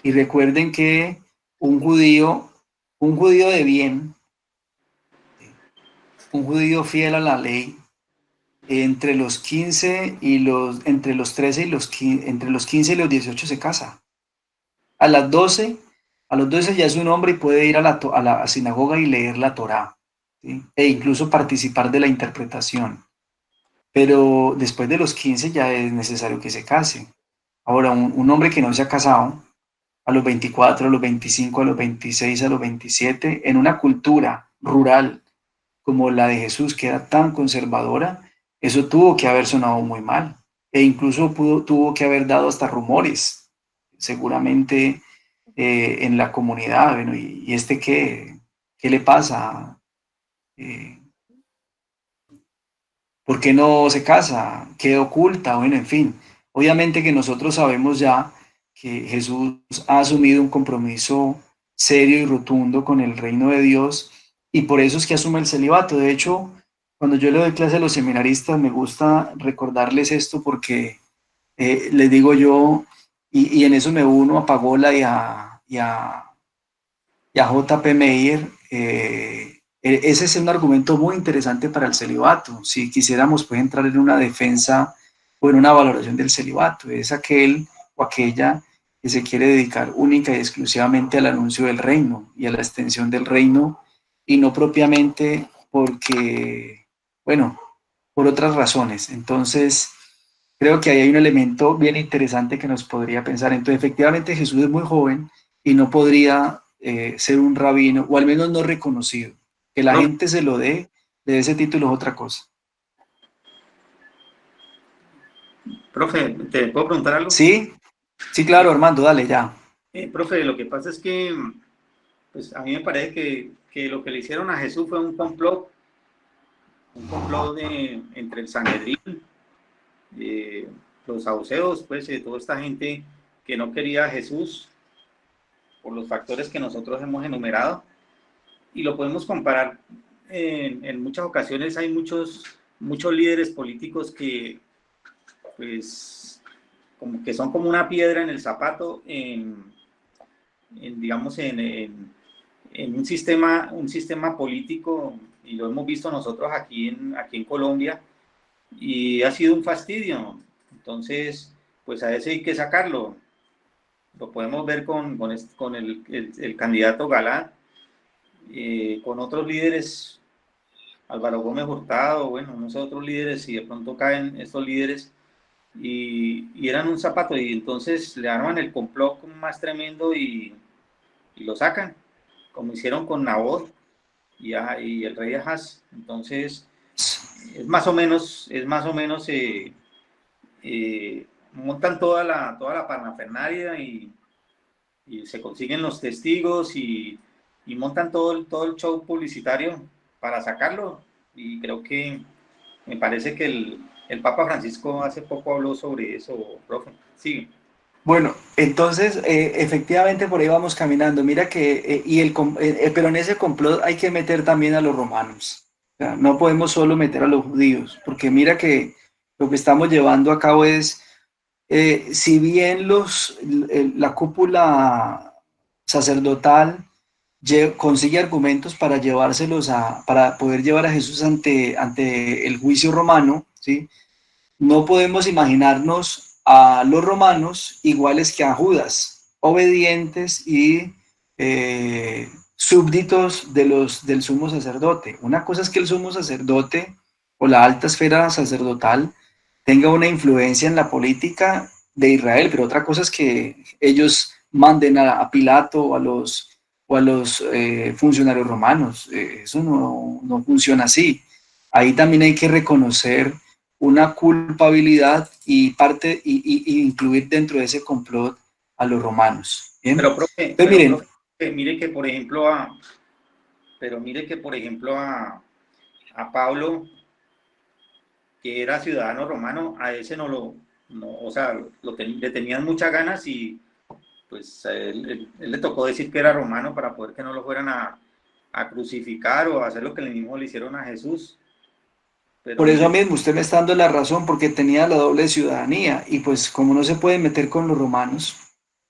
S1: Y recuerden que un judío de bien, un judío fiel a la ley, entre los 15 y entre los 13 y entre los 15 y los 18 se casa. A las 12, a los 12 ya es un hombre y puede ir a la sinagoga y leer la Torá, ¿sí? E incluso participar de la interpretación. Pero después de los 15 ya es necesario que se case. Ahora, un hombre que no se ha casado, a los 24, a los 25, a los 26, a los 27, en una cultura rural como la de Jesús, que era tan conservadora, eso tuvo que haber sonado muy mal. E incluso tuvo que haber dado hasta rumores, seguramente en la comunidad. Bueno, ¿y este qué le pasa? ¿Por qué no se casa? ¿Qué oculta? Bueno, en fin. Obviamente que nosotros sabemos ya que Jesús ha asumido un compromiso serio y rotundo con el reino de Dios y por eso es que asume el celibato. De hecho, cuando yo le doy clase a los seminaristas, me gusta recordarles esto porque les digo yo, y en eso me uno a Pagola y a J.P. Meyer, ese es un argumento muy interesante para el celibato. Si quisiéramos pues entrar en una defensa o en una valoración del celibato, es aquel o aquella que se quiere dedicar única y exclusivamente al anuncio del reino y a la extensión del reino y no propiamente porque, bueno, por otras razones. Entonces, creo que ahí hay un elemento bien interesante que nos podría pensar. Entonces, efectivamente, Jesús es muy joven y no podría ser un rabino, o al menos no reconocido. Que la
S6: Profe,
S1: gente se lo dé de ese título es otra cosa.
S6: profe, ¿te puedo preguntar algo?
S1: Sí, sí, claro, Armando, dale ya.
S6: Profe, lo que pasa es que pues, a mí me parece que lo que le hicieron a Jesús fue un complot entre el Sanedrín, eh, los saduceos, pues, toda esta gente que no quería a Jesús por los factores que nosotros hemos enumerado. Y lo podemos comparar en muchas ocasiones. Hay muchos líderes políticos que, pues, como que son como una piedra en el zapato digamos, en un sistema político, y lo hemos visto nosotros aquí en Colombia, y ha sido un fastidio. Entonces, pues a ese hay que sacarlo. Lo podemos ver con el candidato Galán, con otros líderes, Álvaro Gómez Hurtado, bueno, no sé, otros líderes, y de pronto caen estos líderes y eran un zapato, y entonces le arman el complot más tremendo y lo sacan, como hicieron con Nabot y el rey Ahaz. Entonces, montan toda la parafernalia y se consiguen los testigos y montan todo el show publicitario para sacarlo. Y creo que me parece que el Papa Francisco hace poco habló sobre eso, profe. Sí.
S1: Bueno, entonces, efectivamente por ahí vamos caminando. Mira que, pero en ese complot hay que meter también a los romanos. O sea, no podemos solo meter a los judíos, porque mira que lo que estamos llevando a cabo es, si bien la cúpula sacerdotal consigue argumentos para para poder llevar a Jesús ante el juicio romano, ¿sí? No podemos imaginarnos a los romanos iguales que a Judas, obedientes y súbditos del sumo sacerdote. Una cosa es que el sumo sacerdote o la alta esfera sacerdotal tenga una influencia en la política de Israel, pero otra cosa es que ellos manden a Pilato o a los funcionarios romanos. Eso no funciona así. Ahí también hay que reconocer una culpabilidad y incluir dentro de ese complot a los romanos. ¿Bien?
S6: Pero, profe,
S1: Entonces, miren,
S6: mire que, por ejemplo, a Pablo, que era ciudadano romano, a ese o sea, le tenían muchas ganas, y pues a él le tocó decir que era romano para poder que no lo fueran a crucificar o a hacer lo que mismo le hicieron a Jesús. Pero
S1: por eso
S6: mire,
S1: mismo usted me está dando la razón, porque tenía la doble ciudadanía y pues como no se puede meter con los romanos,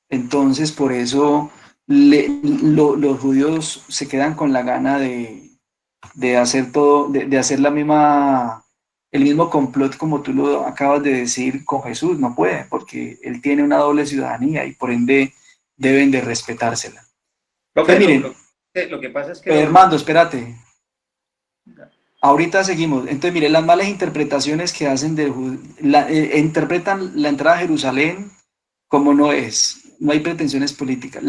S1: entonces por eso los judíos se quedan con la gana de hacer todo, de hacer el mismo complot como tú lo acabas de decir con Jesús. No puede, porque él tiene una doble ciudadanía y por ende deben de respetársela. Entonces,
S6: profe,
S1: miren,
S6: lo que pasa es que
S1: Armando, espérate, ahorita seguimos. Entonces, miren, las malas interpretaciones que hacen interpretan la entrada a Jerusalén como no es. No hay pretensiones políticas.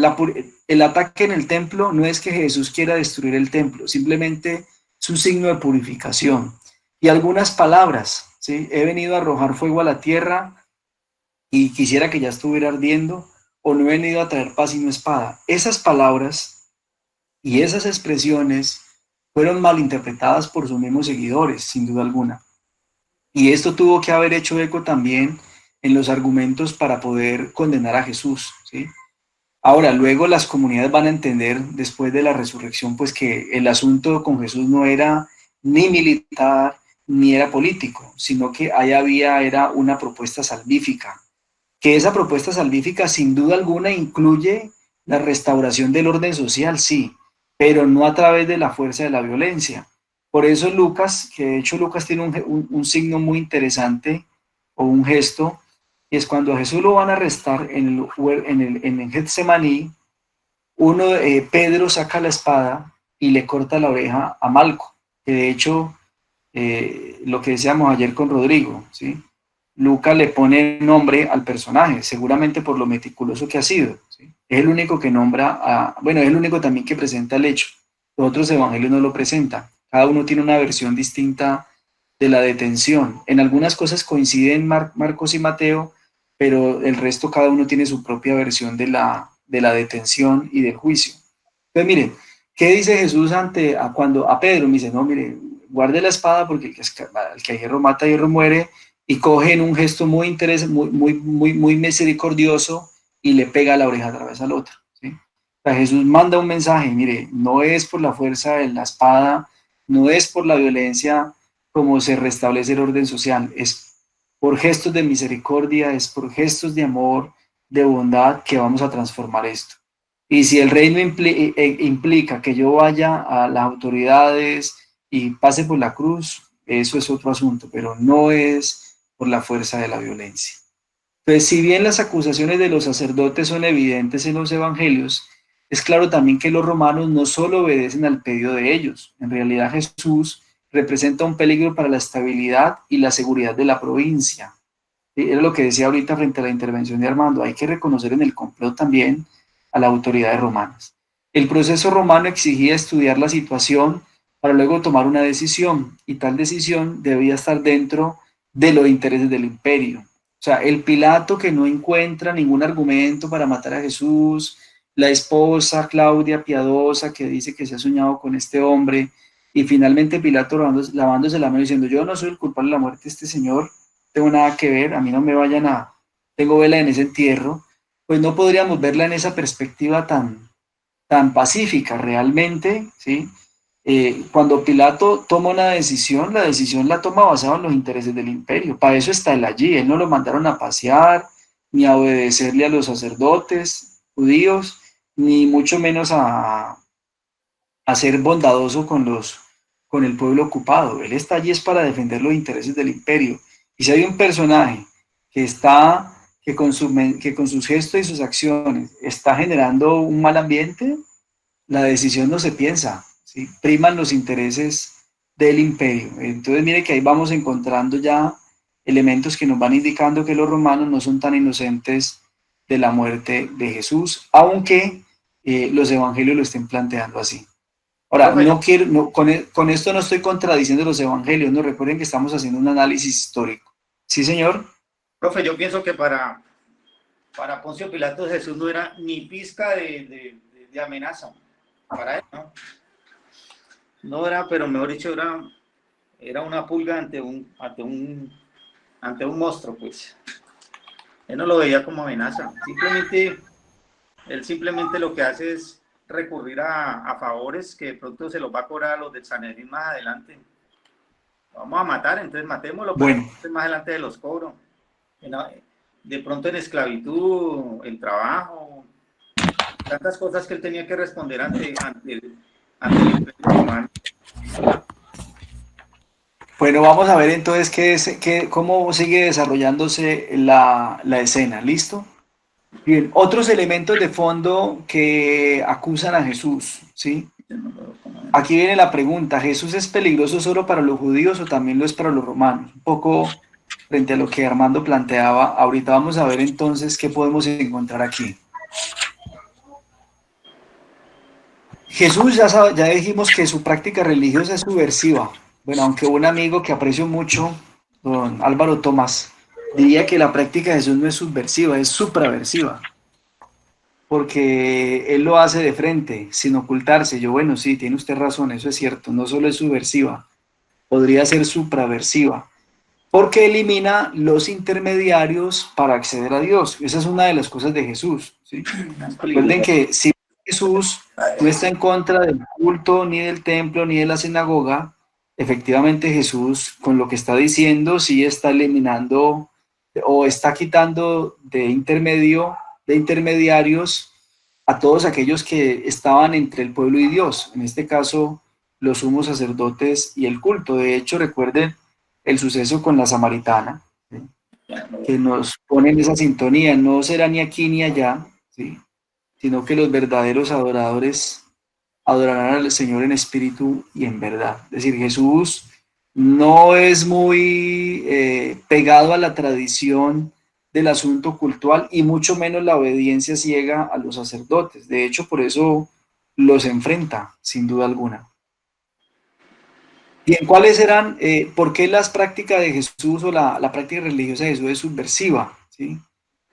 S1: El ataque en el templo no es que Jesús quiera destruir el templo, simplemente es un signo de purificación. Y algunas palabras, ¿sí? He venido a arrojar fuego a la tierra y quisiera que ya estuviera ardiendo, o no he venido a traer paz y no espada. Esas palabras y esas expresiones fueron malinterpretadas por sus mismos seguidores, sin duda alguna. Y esto tuvo que haber hecho eco también en los argumentos para poder condenar a Jesús, ¿sí? Ahora, luego las comunidades van a entender después de la resurrección, pues que el asunto con Jesús no era ni militar ni era político, sino que era una propuesta salvífica, que esa propuesta salvífica sin duda alguna incluye la restauración del orden social, sí, pero no a través de la fuerza de la violencia. Por eso Lucas, que de hecho Lucas tiene un signo muy interesante o un gesto, y es cuando a Jesús lo van a arrestar en el Getsemaní, Pedro saca la espada y le corta la oreja a Malco, que de hecho lo que decíamos ayer con Rodrigo, ¿sí? Lucas le pone nombre al personaje, seguramente por lo meticuloso que ha sido, ¿sí? Es el único que nombra, bueno, es el único también que presenta el hecho. Los otros evangelios no lo presentan. Cada uno tiene una versión distinta de la detención. En algunas cosas coinciden Marcos y Mateo, pero el resto cada uno tiene su propia versión de la detención y del juicio. Entonces, miren, ¿qué dice Jesús cuando a Pedro? Me dice, no, mire, guarde la espada porque el que a hierro mata, a hierro muere, y coge en un gesto muy interesante, muy misericordioso, y le pega la oreja a través al otro, ¿sí? O sea, Jesús manda un mensaje, mire, no es por la fuerza de la espada, no es por la violencia como se restablece el orden social, es por gestos de misericordia, es por gestos de amor, de bondad que vamos a transformar esto. Y si el reino implica que yo vaya a las autoridades y pase por la cruz, eso es otro asunto, pero no es por la fuerza de la violencia. Entonces, si bien las acusaciones de los sacerdotes son evidentes en los evangelios, es claro también que los romanos no solo obedecen al pedido de ellos. En realidad Jesús representa un peligro para la estabilidad y la seguridad de la provincia. Era lo que decía ahorita frente a la intervención de Armando. Hay que reconocer en el complot también a las autoridades romanas. El proceso romano exigía estudiar la situación para luego tomar una decisión, y tal decisión debía estar dentro de los intereses del imperio. O sea, el Pilato que no encuentra ningún argumento para matar a Jesús, la esposa Claudia piadosa que dice que se ha soñado con este hombre, y finalmente Pilato lavándose la mano diciendo, yo no soy el culpable de la muerte de este señor, tengo nada que ver, a mí no me vayan tengo vela en ese entierro, pues no podríamos verla en esa perspectiva tan pacífica realmente, ¿sí? Cuando Pilato toma una decisión, la decisión la toma basada en los intereses del imperio. Para eso está él allí. Él no lo mandaron a pasear, ni a obedecerle a los sacerdotes judíos, ni mucho menos a ser bondadoso con el pueblo ocupado. Él está allí es para defender los intereses del imperio. Y si hay un personaje que con sus gestos y sus acciones está generando un mal ambiente, la decisión no se piensa, ¿sí? Priman los intereses del imperio. Entonces mire que ahí vamos encontrando ya elementos que nos van indicando que los romanos no son tan inocentes de la muerte de Jesús, aunque los evangelios lo estén planteando así. Ahora,
S6: Profe,
S1: no quiero, no, con esto no estoy contradiciendo los evangelios, no recuerden que estamos haciendo un análisis histórico. ¿Sí, señor?
S6: profe, yo pienso que para Poncio Pilato Jesús no era ni pizca de amenaza. Para él, ¿no? No era, pero mejor dicho, era una pulga ante un monstruo, pues. Él no lo veía como amenaza. Él simplemente lo que hace es recurrir a favores que de pronto se los va a cobrar a los del Sanedrín más adelante. Vamos a matar, entonces matémoslo, pero
S1: Bueno,
S6: más adelante de los cobro. De pronto en esclavitud, el trabajo, tantas cosas que él tenía que responder ante el imperio romano.
S1: bueno, vamos a ver entonces cómo sigue desarrollándose la escena. ¿Listo? Bien, otros elementos de fondo que acusan a Jesús, ¿sí? Aquí viene la pregunta, ¿Jesús es peligroso solo para los judíos o también lo es para los romanos? Un poco frente a lo que Armando planteaba, ahorita vamos a ver entonces qué podemos encontrar aquí. Jesús, ya dijimos que su práctica religiosa es subversiva. Bueno, aunque un amigo que aprecio mucho, don Álvaro Tomás, diría que la práctica de Jesús no es subversiva, es supraversiva, porque él lo hace de frente, sin ocultarse. Yo, bueno, sí, tiene usted razón, eso es cierto, no solo es subversiva, podría ser supraversiva, porque elimina los intermediarios para acceder a Dios. Esa es una de las cosas de Jesús, ¿sí? Recuerden que si Jesús no está en contra del culto, ni del templo, ni de la sinagoga, efectivamente Jesús, con lo que está diciendo, sí está eliminando o está quitando de intermediarios a todos aquellos que estaban entre el pueblo y Dios, en este caso los sumos sacerdotes y el culto. De hecho, recuerden el suceso con la samaritana, ¿sí? Que nos pone en esa sintonía, no será ni aquí ni allá, ¿sí? Sino que los verdaderos adoradores adorarán al Señor en espíritu y en verdad. Es decir, Jesús no es muy pegado a la tradición del asunto cultural y mucho menos la obediencia ciega a los sacerdotes. De hecho, por eso los enfrenta, sin duda alguna. Bien, ¿cuáles eran, por qué las prácticas de Jesús o la práctica religiosa de Jesús es subversiva? ¿Sí?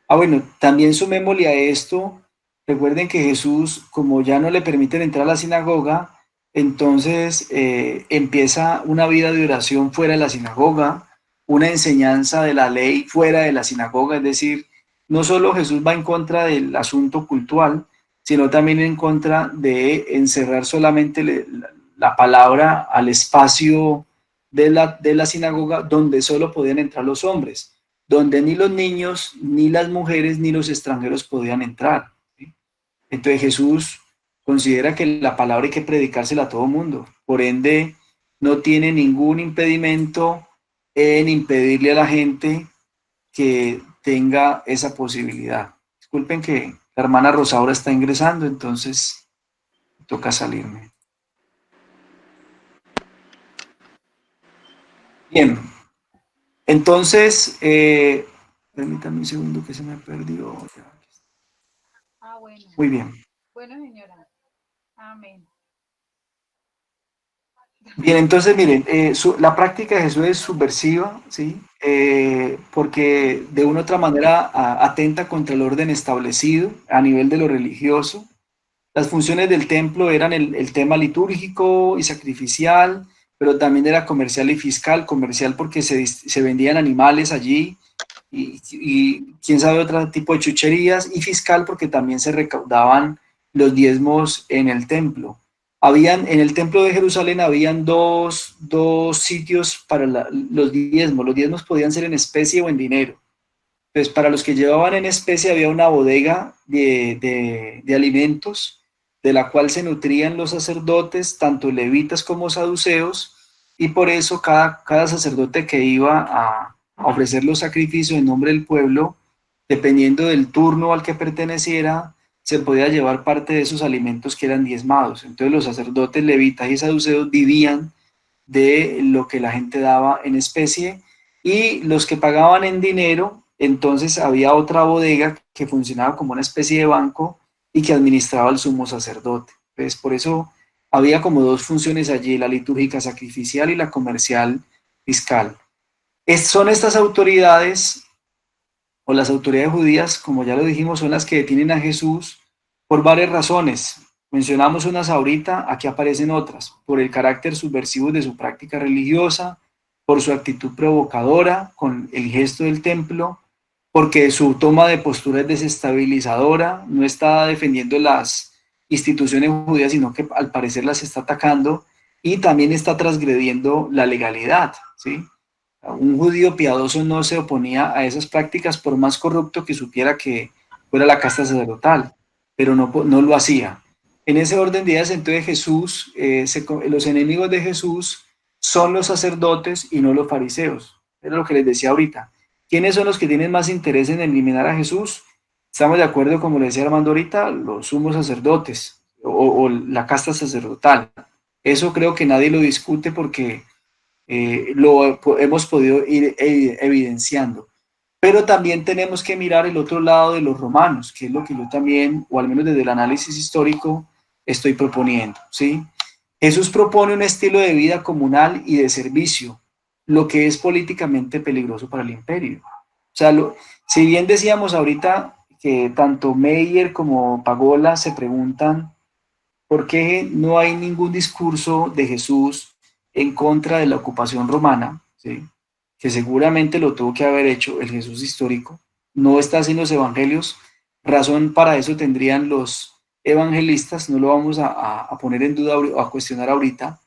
S1: Bueno, también sumémosle a esto, recuerden que Jesús, como ya no le permiten entrar a la sinagoga, entonces empieza una vida de oración fuera de la sinagoga, una enseñanza de la ley fuera de la sinagoga, es decir, no solo Jesús va en contra del asunto cultural, sino también en contra de encerrar solamente la palabra al espacio de la sinagoga donde solo podían entrar los hombres, donde ni los niños, ni las mujeres, ni los extranjeros podían entrar. ¿Sí? Entonces Jesús considera que la palabra hay que predicársela a todo mundo. Por ende, no tiene ningún impedimento en impedirle a la gente que tenga esa posibilidad. Disculpen que la hermana Rosaura está ingresando, entonces toca salirme. Bien, entonces, permítame un segundo que se me perdió.
S3: Bueno.
S1: Muy bien.
S3: Bueno, señora. Amén.
S1: Bien, entonces miren, la práctica de Jesús es subversiva, ¿sí? Porque de una u otra manera atenta contra el orden establecido a nivel de lo religioso. Las funciones del templo eran el tema litúrgico y sacrificial, pero también era comercial y fiscal. Comercial porque se vendían animales allí y quién sabe otro tipo de chucherías, y fiscal porque también se recaudaban los diezmos en el templo. En el templo de Jerusalén habían dos sitios para los diezmos. Los diezmos podían ser en especie o en dinero. Pues para los que llevaban en especie había una bodega de alimentos de la cual se nutrían los sacerdotes, tanto levitas como saduceos, y por eso cada sacerdote que iba a ofrecer los sacrificios en nombre del pueblo, dependiendo del turno al que perteneciera, se podía llevar parte de esos alimentos que eran diezmados. Entonces los sacerdotes levitas y saduceos vivían de lo que la gente daba en especie, y los que pagaban en dinero, entonces había otra bodega que funcionaba como una especie de banco y que administraba el sumo sacerdote. Entonces por eso había como dos funciones allí, la litúrgica sacrificial y la comercial fiscal. Son estas autoridades, o las autoridades judías, como ya lo dijimos, son las que detienen a Jesús por varias razones. Mencionamos unas ahorita, aquí aparecen otras: por el carácter subversivo de su práctica religiosa, por su actitud provocadora con el gesto del templo, porque su toma de postura es desestabilizadora, no está defendiendo las instituciones judías, sino que al parecer las está atacando, y también está transgrediendo la legalidad, ¿sí? Un judío piadoso no se oponía a esas prácticas por más corrupto que supiera que fuera la casta sacerdotal, pero no lo hacía. En ese orden de ideas, entonces Jesús, los enemigos de Jesús son los sacerdotes y no los fariseos. Era lo que les decía ahorita. ¿Quiénes son los que tienen más interés en eliminar a Jesús? Estamos de acuerdo, como le decía Armando ahorita, los sumos sacerdotes o la casta sacerdotal. Eso creo que nadie lo discute porque lo hemos podido ir evidenciando. Pero también tenemos que mirar el otro lado de los romanos, que es lo que yo también, o al menos desde el análisis histórico, estoy proponiendo, ¿sí? Jesús propone un estilo de vida comunal y de servicio, lo que es políticamente peligroso para el imperio. O sea, si bien decíamos ahorita que tanto Meyer como Pagola se preguntan por qué no hay ningún discurso de Jesús en contra de la ocupación romana, ¿sí? Que seguramente lo tuvo que haber hecho el Jesús histórico, no está en los evangelios. Razón para eso tendrían los evangelistas, no lo vamos a poner en duda o a cuestionar ahorita,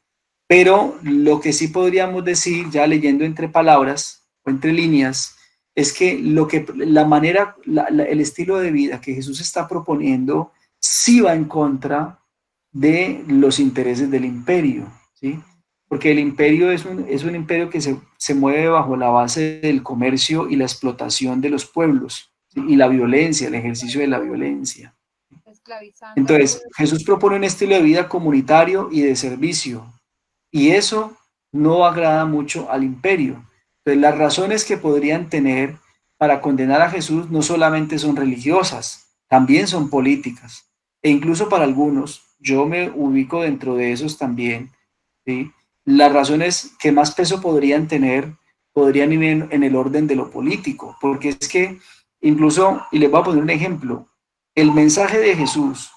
S1: pero lo que sí podríamos decir, ya leyendo entre palabras o entre líneas, es que el estilo de vida que Jesús está proponiendo sí va en contra de los intereses del imperio, ¿sí? Porque el imperio es un imperio que se mueve bajo la base del comercio y la explotación de los pueblos, ¿sí? Y la violencia, el ejercicio de la violencia. Entonces, Jesús propone un estilo de vida comunitario y de servicio, y eso no agrada mucho al imperio. Entonces, las razones que podrían tener para condenar a Jesús no solamente son religiosas, también son políticas. E incluso para algunos, yo me ubico dentro de esos también, ¿sí? Las razones que más peso podrían tener podrían ir en el orden de lo político, porque es que incluso, y les voy a poner un ejemplo, el mensaje de Jesús,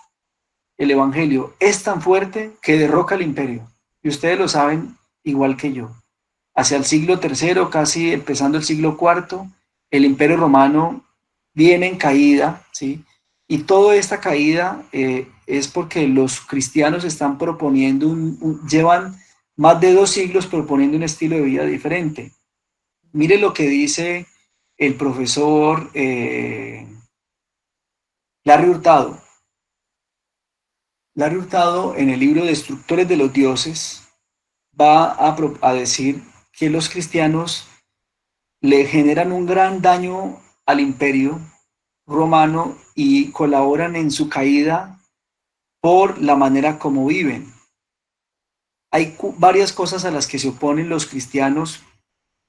S1: el Evangelio, es tan fuerte que derroca el imperio. Y ustedes lo saben igual que yo. Hacia el siglo tercero, casi empezando el siglo cuarto, el imperio romano viene en caída, ¿sí? Y toda esta caída es porque los cristianos están proponiendo, llevan más de 2 siglos proponiendo un estilo de vida diferente. Mire lo que dice el profesor Larry Hurtado. Larry Hurtado, en el libro Destructores de los Dioses, va a decir que los cristianos le generan un gran daño al imperio romano y colaboran en su caída por la manera como viven. Hay varias cosas a las que se oponen los cristianos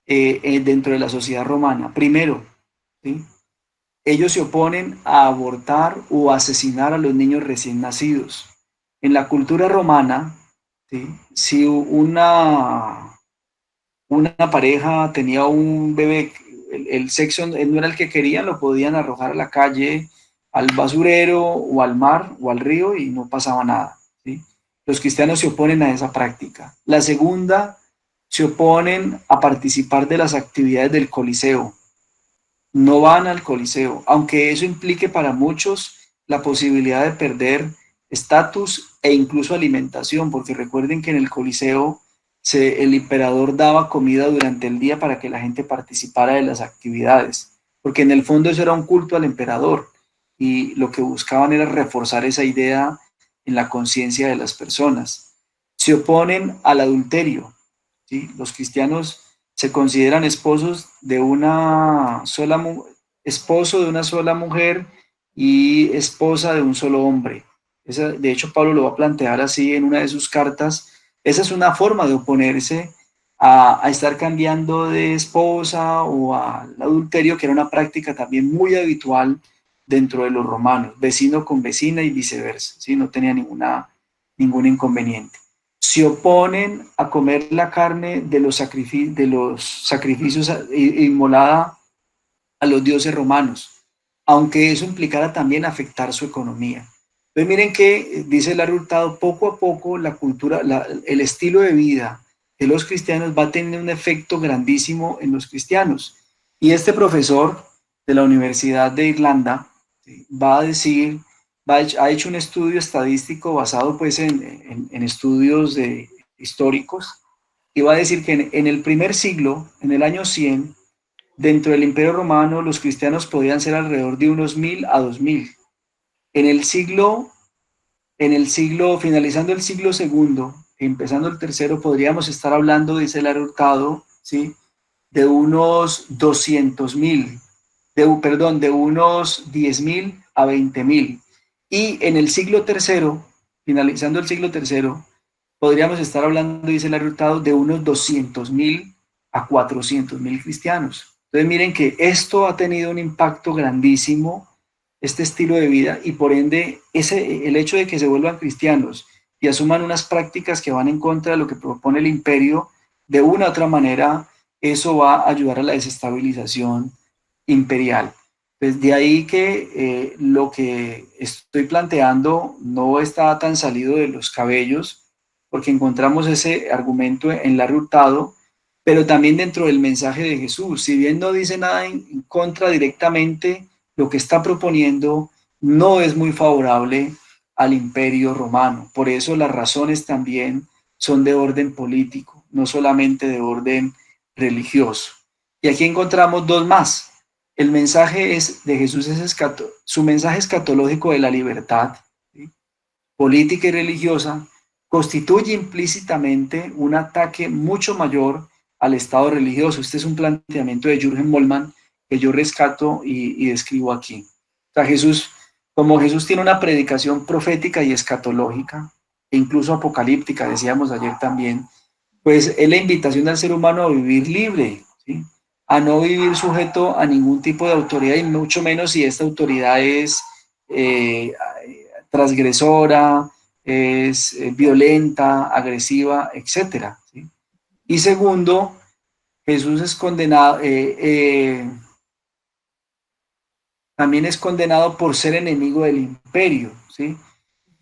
S1: dentro de la sociedad romana. Primero, ¿sí? Ellos se oponen a abortar o asesinar a los niños recién nacidos. En la cultura romana, ¿sí? Si una pareja tenía un bebé, el sexo no era el que querían, lo podían arrojar a la calle, al basurero o al mar o al río y no pasaba nada, ¿sí? Los cristianos se oponen a esa práctica. La segunda, se oponen a participar de las actividades del Coliseo. No van al Coliseo, aunque eso implique para muchos la posibilidad de perder estatus e incluso alimentación, porque recuerden que en el Coliseo el emperador daba comida durante el día para que la gente participara de las actividades, porque en el fondo eso era un culto al emperador y lo que buscaban era reforzar esa idea en la conciencia de las personas. Se oponen al adulterio, ¿sí? Los cristianos se consideran esposo de una sola mujer y esposa de un solo hombre. De hecho, Pablo lo va a plantear así en una de sus cartas. Esa es una forma de oponerse a estar cambiando de esposa o al adulterio, que era una práctica también muy habitual dentro de los romanos, vecino con vecina y viceversa, ¿sí? No tenía ningún inconveniente. Se oponen a comer la carne de los sacrificios inmolada a los dioses romanos, aunque eso implicara también afectar su economía. Entonces miren que dice Larry Hurtado, poco a poco la cultura, el estilo de vida de los cristianos va a tener un efecto grandísimo en los cristianos. Y este profesor de la Universidad de Irlanda, ¿sí?, va a decir, ha hecho un estudio estadístico basado pues en estudios históricos, y va a decir que en el primer siglo, en el año 100, dentro del Imperio Romano, los cristianos podían ser alrededor de unos 1000 a 2000. En el siglo, finalizando el siglo segundo, empezando el tercero, podríamos estar hablando, dice el Hurtado, ¿sí?, de unos 200.000, de unos 10.000 a 20.000. Y en el siglo tercero, finalizando el siglo tercero, podríamos estar hablando, dice el Hurtado, de unos 200.000 a 400.000 cristianos. Entonces miren que esto ha tenido un impacto grandísimo, este estilo de vida, y por ende el hecho de que se vuelvan cristianos y asuman unas prácticas que van en contra de lo que propone el imperio, de una u otra manera, eso va a ayudar a la desestabilización imperial. Pues de ahí que lo que estoy planteando no está tan salido de los cabellos, porque encontramos ese argumento en Larry Hurtado, pero también dentro del mensaje de Jesús. Si bien no dice nada en contra directamente, lo que está proponiendo no es muy favorable al imperio romano. Por eso las razones también son de orden político, no solamente de orden religioso. Y aquí encontramos dos más. El mensaje de Jesús es su mensaje escatológico de la libertad, ¿sí?, política y religiosa, constituye implícitamente un ataque mucho mayor al Estado religioso. Este es un planteamiento de Jürgen Moltmann que yo rescato y describo aquí. O sea, como Jesús tiene una predicación profética y escatológica, e incluso apocalíptica, decíamos ayer también, pues es la invitación al ser humano a vivir libre, ¿sí? A no vivir sujeto a ningún tipo de autoridad y mucho menos si esta autoridad es eh, transgresora, es violenta, agresiva, etcétera, ¿sí? Y segundo, Jesús es condenado, también es condenado por ser enemigo del imperio, ¿sí?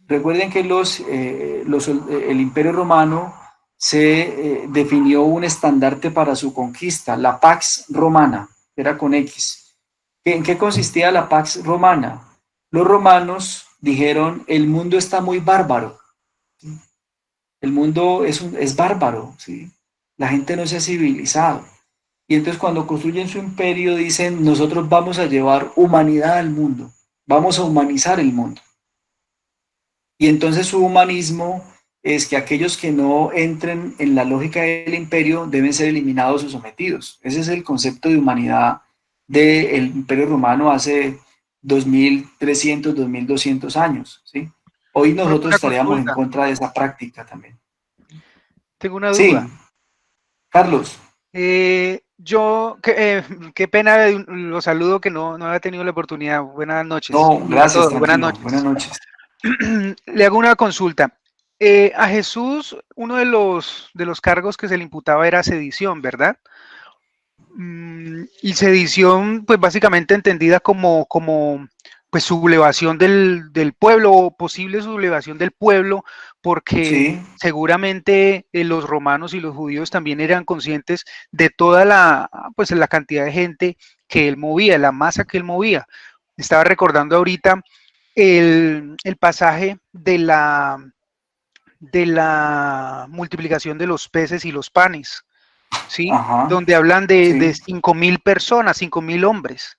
S1: Recuerden que el imperio romano se definió un estandarte para su conquista, la Pax Romana, era con X. ¿En qué consistía la Pax Romana? Los romanos dijeron, el mundo está muy bárbaro, ¿sí? El mundo es bárbaro, ¿sí? La gente no se ha civilizado. Y entonces cuando construyen su imperio dicen, nosotros vamos a llevar humanidad al mundo, vamos a humanizar el mundo. Y entonces su humanismo es que aquellos que no entren en la lógica del imperio deben ser eliminados o sometidos. Ese es el concepto de humanidad del imperio romano hace 2300, 2200 años, ¿sí? Hoy
S7: Profe,
S1: nosotros
S7: una
S1: estaríamos en
S7: consulta.
S1: contra de esa práctica también.
S7: Tengo una
S1: Sí,
S7: duda.
S1: Carlos.
S7: Qué pena, lo saludo que no había tenido la oportunidad. Buenas noches
S1: No,
S7: a
S1: gracias,
S7: todos, buenas
S1: tranquilo. Buenas
S7: noches.
S1: noches.
S7: Le hago una consulta. A Jesús, uno de los cargos que se le imputaba era sedición, ¿verdad? Y sedición, pues básicamente entendida como pues sublevación del pueblo o posible sublevación del pueblo, porque
S1: Sí,
S7: seguramente los romanos y los judíos también eran conscientes de toda pues la cantidad de gente que él movía, la masa que él movía. Estaba recordando ahorita el pasaje de la multiplicación de los peces y los panes, ¿sí?
S1: ajá,
S7: Donde hablan de
S1: sí.
S7: 5.000 personas, 5.000 hombres,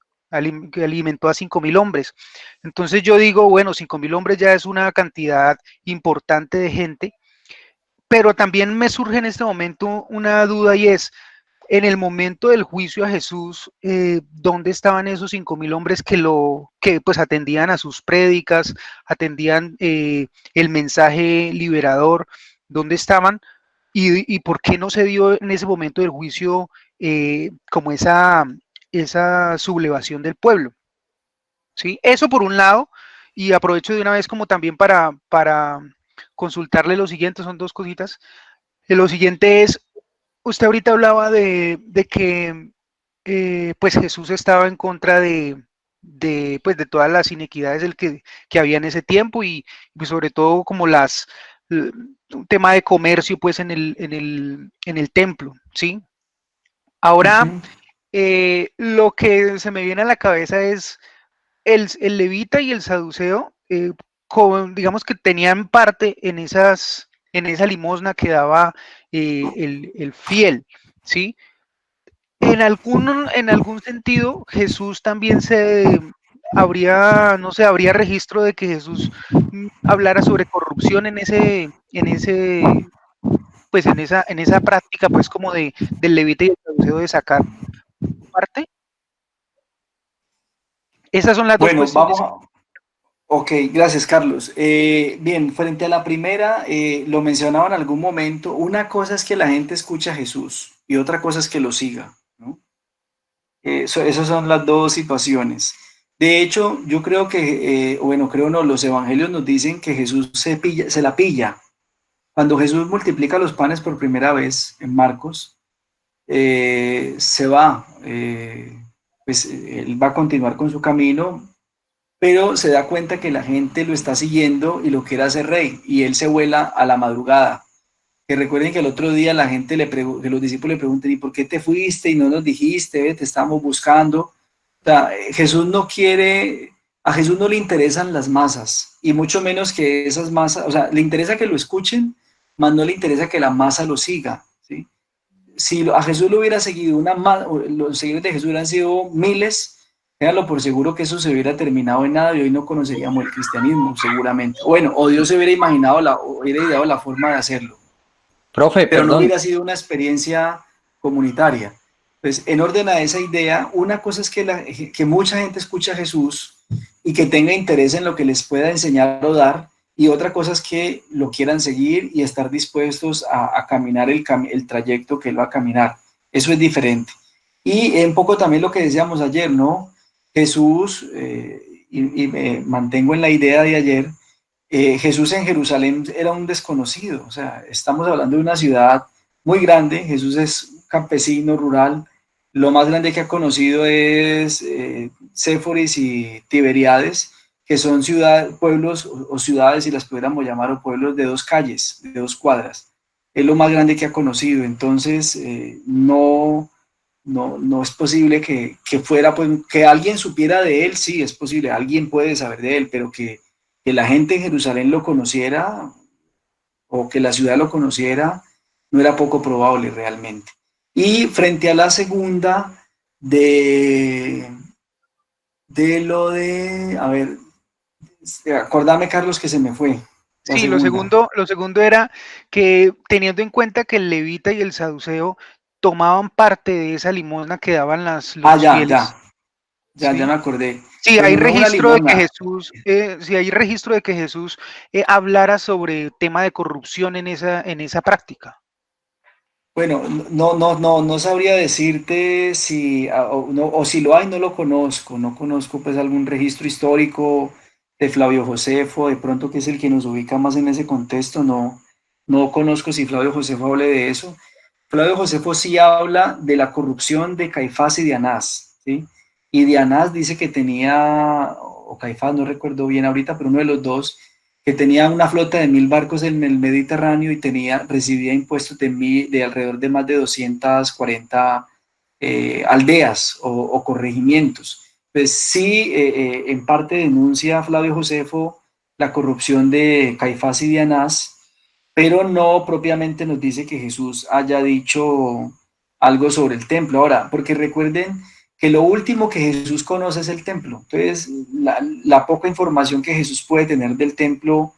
S7: que alimentó a 5.000 hombres. Entonces yo digo, bueno, 5.000 hombres ya es una cantidad importante de gente, pero también me surge en este momento una duda y es, en el momento del juicio a Jesús, ¿dónde estaban esos 5.000 hombres que pues atendían a sus prédicas, atendían el mensaje liberador? ¿Dónde estaban? Y por qué no se dio en ese momento del juicio como esa sublevación del pueblo, ¿sí? Eso por un lado, y aprovecho de una vez como también para consultarle lo siguiente, son dos cositas. Lo siguiente es, usted ahorita hablaba de que pues Jesús estaba en contra pues de todas las inequidades que había en ese tiempo y pues sobre todo como un tema de comercio pues en el templo, ¿sí? Ahora,
S1: Ujú,
S7: lo que se me viene a la cabeza es el levita y el saduceo, digamos que tenían parte en esa limosna que daba el fiel, ¿sí? En algún sentido, Jesús también no sé, habría registro de que Jesús hablara sobre corrupción pues en esa práctica, pues como del levita y el saduceo de sacar parte. Esas son las dos
S1: bueno,
S7: cuestiones.
S1: ok, gracias, Carlos. Bien, frente a la primera, lo mencionaba en algún momento, una cosa es que la gente escucha a Jesús y otra cosa es que lo siga, ¿no? Esas son las dos situaciones. De hecho, yo creo que, bueno, creo no, los evangelios nos dicen que Jesús se la pilla. Cuando Jesús multiplica los panes por primera vez en Marcos, se va, pues él va a continuar con su camino, pero se da cuenta que la gente lo está siguiendo y lo quiere hacer rey, y él se vuela a la madrugada. Que recuerden que el otro día la gente que los discípulos le preguntan, ¿y por qué te fuiste y no nos dijiste? Ve, te estamos buscando. O sea, Jesús no quiere, a Jesús no le interesan las masas, y mucho menos que esas masas, o sea, le interesa que lo escuchen, más no le interesa que la masa lo siga, ¿sí? Si a Jesús lo hubiera seguido los seguidores de Jesús hubieran sido miles, ténganlo por seguro que eso se hubiera terminado en nada y hoy no conoceríamos el cristianismo, seguramente. Bueno, o Dios se hubiera imaginado o hubiera ideado la forma de hacerlo,
S2: Profe,
S1: pero no
S2: perdón.
S1: hubiera sido una experiencia comunitaria. Pues en orden a esa idea, una cosa es que mucha gente escucha a Jesús y que tenga interés en lo que les pueda enseñar o dar, y otra cosa es que lo quieran seguir y estar dispuesdos a caminar el trayecto que él va a caminar. Eso es diferente. Y un poco también lo que decíamos ayer, ¿no? Jesús, y me mantengo en la idea de ayer, Jesús en Jerusalén era un desconocido, o sea, estamos hablando de una ciudad muy grande, Jesús es campesino, rural, lo más grande que ha conocido es Séforis y Tiberíades, que son pueblos o ciudades, si las pudiéramos llamar, o pueblos de 2 calles, de 2 cuadras. Es lo más grande que ha conocido, entonces no es posible que fuera, pues, que alguien supiera de él, sí, es posible, alguien puede saber de él, pero que la gente en Jerusalén lo conociera o que la ciudad lo conociera, no era poco probable realmente. Y frente a la segunda de lo de, a ver, acordame, Carlos, que se me fue.
S7: Sí, lo segundo era que teniendo en cuenta que el levita y el saduceo tomaban parte de esa limosna que daban los fieles.
S1: Ya
S7: ¿Sí?
S1: me acordé.
S7: Sí,
S1: Pero
S7: hay
S1: no es una
S7: registro de que
S1: limosna.
S7: Jesús hablara sobre tema de corrupción en esa práctica.
S1: Bueno, no sabría decirte si, o si lo hay, no lo conozco. No conozco pues algún registro histórico de Flavio Josefo, de pronto que es el que nos ubica más en ese contexto. No conozco si Flavio Josefo hable de eso. Flavio Josefo sí habla de la corrupción de Caifás y de Anás, ¿sí? Y de Anás dice que tenía, o Caifás, no recuerdo bien ahorita, pero uno de los dos, que tenía una flota de 1000 barcos en el Mediterráneo y recibía impuestos de alrededor de más de 240 aldeas o corregimientos. Pues sí, en parte denuncia Flavio Josefo la corrupción de Caifás y de Anás, pero no propiamente nos dice que Jesús haya dicho algo sobre el templo. Ahora, porque recuerden que lo último que Jesús conoce es el templo. Entonces, la poca información que Jesús puede tener del templo,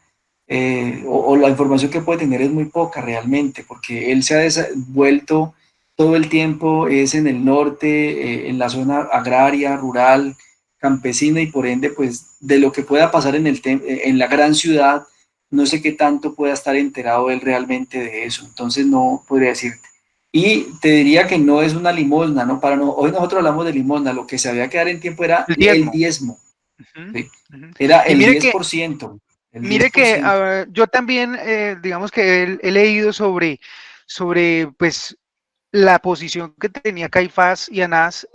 S1: o la información que puede tener es muy poca realmente, porque él se ha vuelto todo el tiempo, es en el norte, en la zona agraria, rural, campesina, y por ende, pues, de lo que pueda pasar en la gran ciudad, no sé qué tanto pueda estar enterado él realmente de eso, entonces no podría decirte. Y te diría que no es una limosna, ¿no? Hoy nosotros hablamos de limosna, lo que se había que dar en tiempo era
S7: El
S1: el
S7: diezmo.
S1: diezmo,
S7: Ujú,
S1: ¿sí?
S7: ujú.
S1: Era
S7: Y
S1: el 10%, el
S7: mire que
S1: 10%.
S7: yo también, digamos que he leído sobre pues la posición que tenía Caifás y Anás,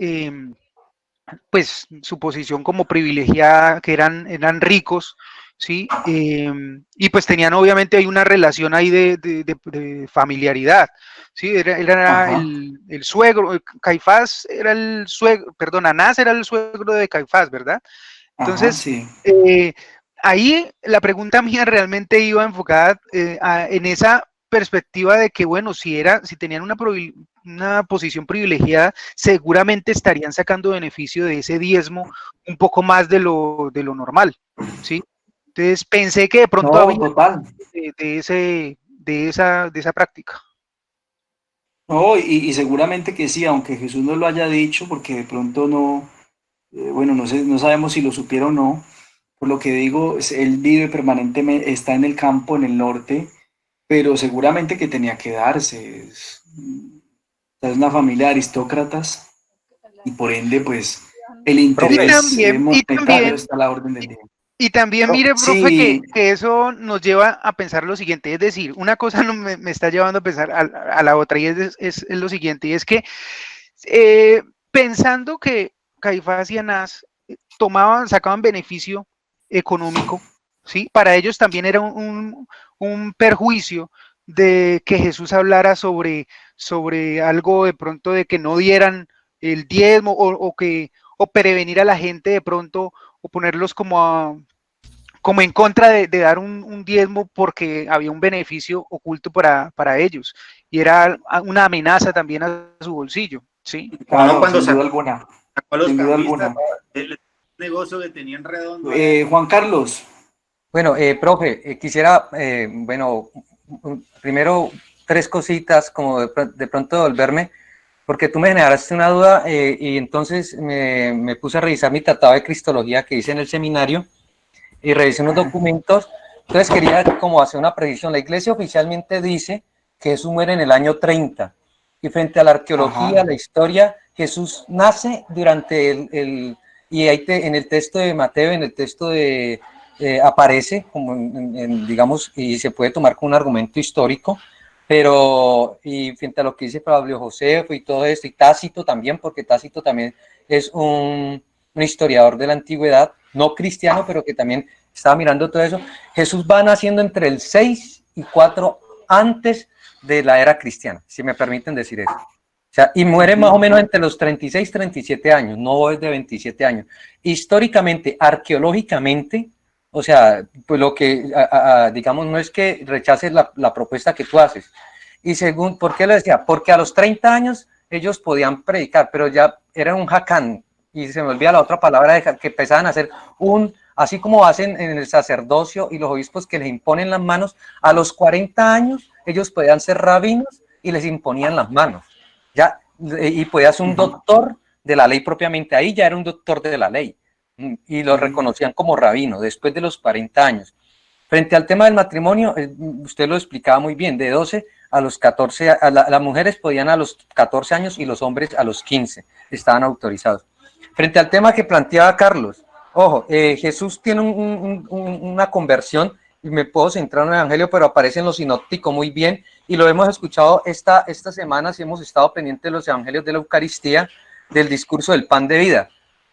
S7: pues su posición como privilegiada, que eran ricos, ¿sí? Y pues tenían obviamente hay una relación ahí de familiaridad, ¿sí? Él era
S1: Ajá,
S7: el suegro, Caifás era el suegro, perdón, Anás era el suegro de Caifás, ¿verdad?
S1: ajá,
S7: Entonces,
S1: sí.
S7: ahí la pregunta mía realmente iba enfocada en esa perspectiva de que, bueno, si tenían una posición privilegiada, seguramente estarían sacando beneficio de ese diezmo un poco más de lo normal, ¿sí? Entonces pensé que de pronto
S1: No,
S7: había
S1: total.
S7: de esa práctica.
S1: No, y seguramente que sí, aunque Jesús no lo haya dicho, porque de pronto no, bueno, no sé, no sabemos si lo supiera o no. Por lo que digo, él vive permanentemente, está en el campo, en el norte, pero seguramente que tenía que darse. Es una familia de aristócratas y por ende, pues, el
S7: Y
S2: Profe,
S1: interés
S7: también, y
S1: monetario
S7: también
S1: está a la orden del día.
S7: Y también
S2: pro-
S7: mire, profe, que,
S1: Sí,
S7: que eso nos lleva a pensar lo siguiente, es decir, una cosa no me está llevando a pensar a la otra y es lo siguiente, y es que eh, pensando que Caifás y Anás sacaban beneficio económico, ¿sí? Para ellos también era un perjuicio de que Jesús hablara sobre algo de pronto de que no dieran el diezmo o prevenir a la gente de pronto o ponerlos como en contra de dar un diezmo porque había un beneficio oculto para ellos y era una amenaza también a su bolsillo, ¿sí?
S6: O no
S1: claro,
S6: cuando
S1: sin duda alguna,
S6: sacó a los
S1: sin duda
S6: cambistas
S1: alguna.
S6: del negocio que tenían redondo allá.
S1: Juan Carlos,
S2: bueno, profe, quisiera, bueno, primero tres cositas como de pronto devolverme, porque tú me generaste una duda y entonces me puse a revisar mi tratado de Cristología que hice en el seminario y revisé unos documentos Entonces quería como hacer una precisión. La iglesia oficialmente dice que Jesús muere en el año 30. Y frente a la arqueología,
S1: Ajá.
S2: la historia, Jesús nace durante y ahí en el texto de Mateo, en el texto de aparece como digamos, y se puede tomar como un argumento histórico, pero y frente a lo que dice Pablo Josefo y todo esto, y Tácito también, porque Tácito también es un historiador de la antigüedad, no cristiano, pero que también estaba mirando todo eso. Jesús va naciendo entre el 6 y 4 antes de la era cristiana, si me permiten decir eso. O sea, y muere más o menos entre los 36 y 37 años, no es de 27 años. Históricamente, arqueológicamente, o sea, pues lo que, digamos, no es que rechaces la propuesta que tú haces. Y según, ¿por qué lo decía? Porque a los 30 años ellos podían predicar, pero ya era un jacán, y se me olvida la otra palabra, que empezaban a hacer así como hacen en el sacerdocio y los obispos que les imponen las manos, a los 40 años ellos podían ser rabinos y les imponían las manos. Ya, y podía ser un doctor de la ley propiamente, ahí ya era un doctor de la ley, y lo reconocían como rabino después de los 40 años. Frente al tema del matrimonio, usted lo explicaba muy bien, de 12 a los 14, las mujeres podían a los 14 años y los hombres a los 15, estaban autorizados. Frente al tema que planteaba Carlos, ojo, Jesús tiene una conversión, y me puedo centrar en el Evangelio, pero aparece en los sinópticos muy bien, y lo hemos escuchado esta semana, si hemos estado pendientes de los Evangelios de la Eucaristía, del discurso del pan de vida.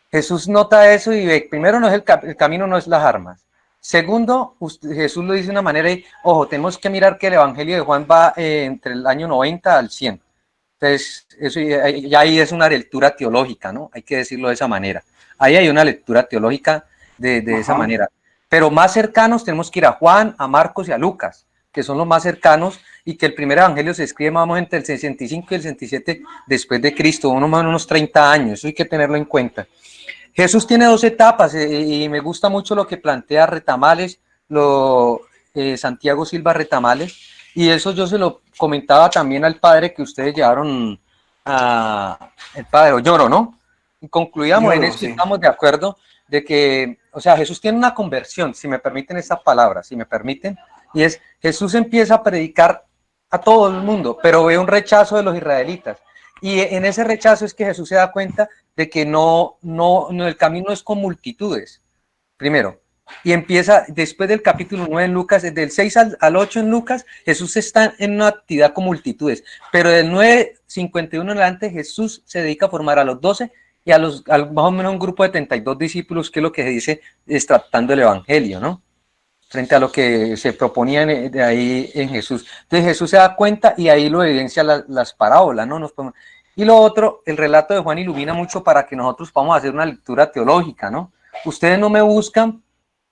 S2: Jesús nota eso y ve, primero, no es el camino, no es las armas. Segundo, Jesús lo dice de una manera, y, ojo, tenemos que mirar que el Evangelio de Juan va entre el año 90 al 100. Entonces, eso ya ahí es una lectura teológica, ¿no? Hay que decirlo de esa manera. Ahí hay una lectura teológica de esa manera. Pero más cercanos tenemos que ir a Juan, a Marcos y a Lucas, que son los más cercanos, y que el primer evangelio se escribe más o menos entre el 65 y el 67 después de Cristo, unos 30 años, eso hay que tenerlo en cuenta. Jesús tiene dos etapas, y me gusta mucho lo que plantea Retamales, Santiago Silva Retamales, y eso yo se lo comentaba también al padre que ustedes llevaron, el padre Olloro, ¿no? Y concluíamos en eso, sí. Estamos de acuerdo de que, o sea, Jesús tiene una conversión, si me permiten esta palabra, si me permiten, y es, Jesús empieza a predicar a todo el mundo, pero ve un rechazo de los israelitas, y en ese rechazo es que Jesús se da cuenta de que no, el camino es con multitudes, primero, y empieza, después del capítulo 9 en Lucas, desde el 6 al 8 en Lucas, Jesús está en una actividad con multitudes, pero del 9:51 en adelante Jesús se dedica a formar a los 12 y a más o menos un grupo de 32 discípulos, que es lo que se dice, tratando el Evangelio, ¿no? Frente a lo que se proponía de ahí en Jesús. Entonces Jesús se da cuenta y ahí lo evidencia las parábolas, ¿no? Y lo otro, el relato de Juan ilumina mucho para que nosotros podamos hacer una lectura teológica, ¿no? Ustedes no me buscan,